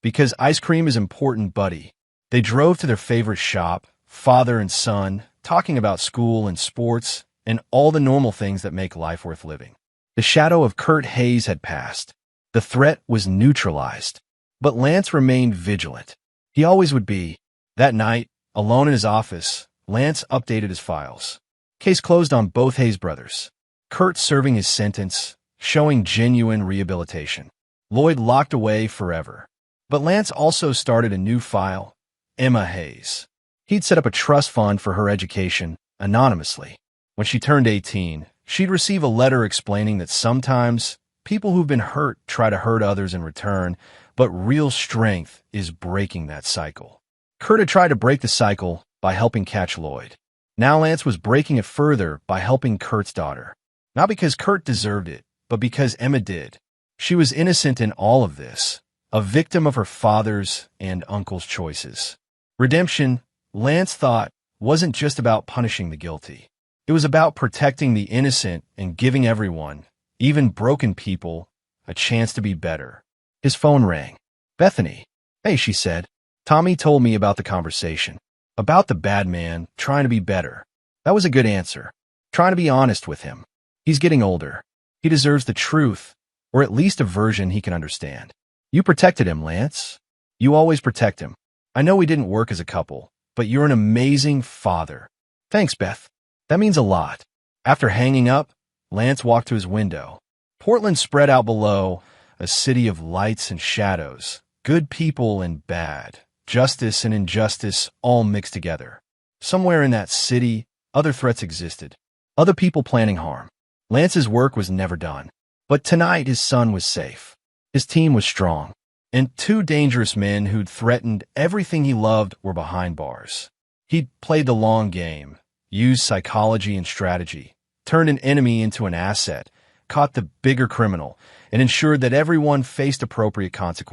Because ice cream is important, buddy. They drove to their favorite shop, father and son, talking about school and sports, and all the normal things that make life worth living. The shadow of Kurt Hayes had passed. The threat was neutralized. But Lance remained vigilant. He always would be. That night, alone in his office, Lance updated his files. Case closed on both Hayes brothers. Kurt serving his sentence, showing genuine rehabilitation. Lloyd locked away forever. But Lance also started a new file, Emma Hayes. He'd set up a trust fund for her education, anonymously. When she turned 18, she'd receive a letter explaining that sometimes people who've been hurt try to hurt others in return, but real strength is breaking that cycle. Kurt had tried to break the cycle by helping catch Lloyd. Now Lance was breaking it further by helping Kurt's daughter. Not because Kurt deserved it, but because Emma did. She was innocent in all of this, a victim of her father's and uncle's choices. Redemption, Lance thought, wasn't just about punishing the guilty. It was about protecting the innocent and giving everyone, even broken people, a chance to be better. His phone rang. Bethany. Hey, she said. Tommy told me about the conversation. About the bad man trying to be better. That was a good answer. Trying to be honest with him. He's getting older. He deserves the truth, or at least a version he can understand. You protected him, Lance. You always protect him. I know we didn't work as a couple, but you're an amazing father. Thanks, Beth. That means a lot. After hanging up, Lance walked to his window. Portland spread out below, a city of lights and shadows, good people and bad, justice and injustice all mixed together. Somewhere in that city, other threats existed, other people planning harm. Lance's work was never done. But tonight his son was safe. His team was strong. And two dangerous men who'd threatened everything he loved were behind bars. He'd played the long game, used psychology and strategy, turned an enemy into an asset, caught the bigger criminal, and ensured that everyone faced appropriate consequences.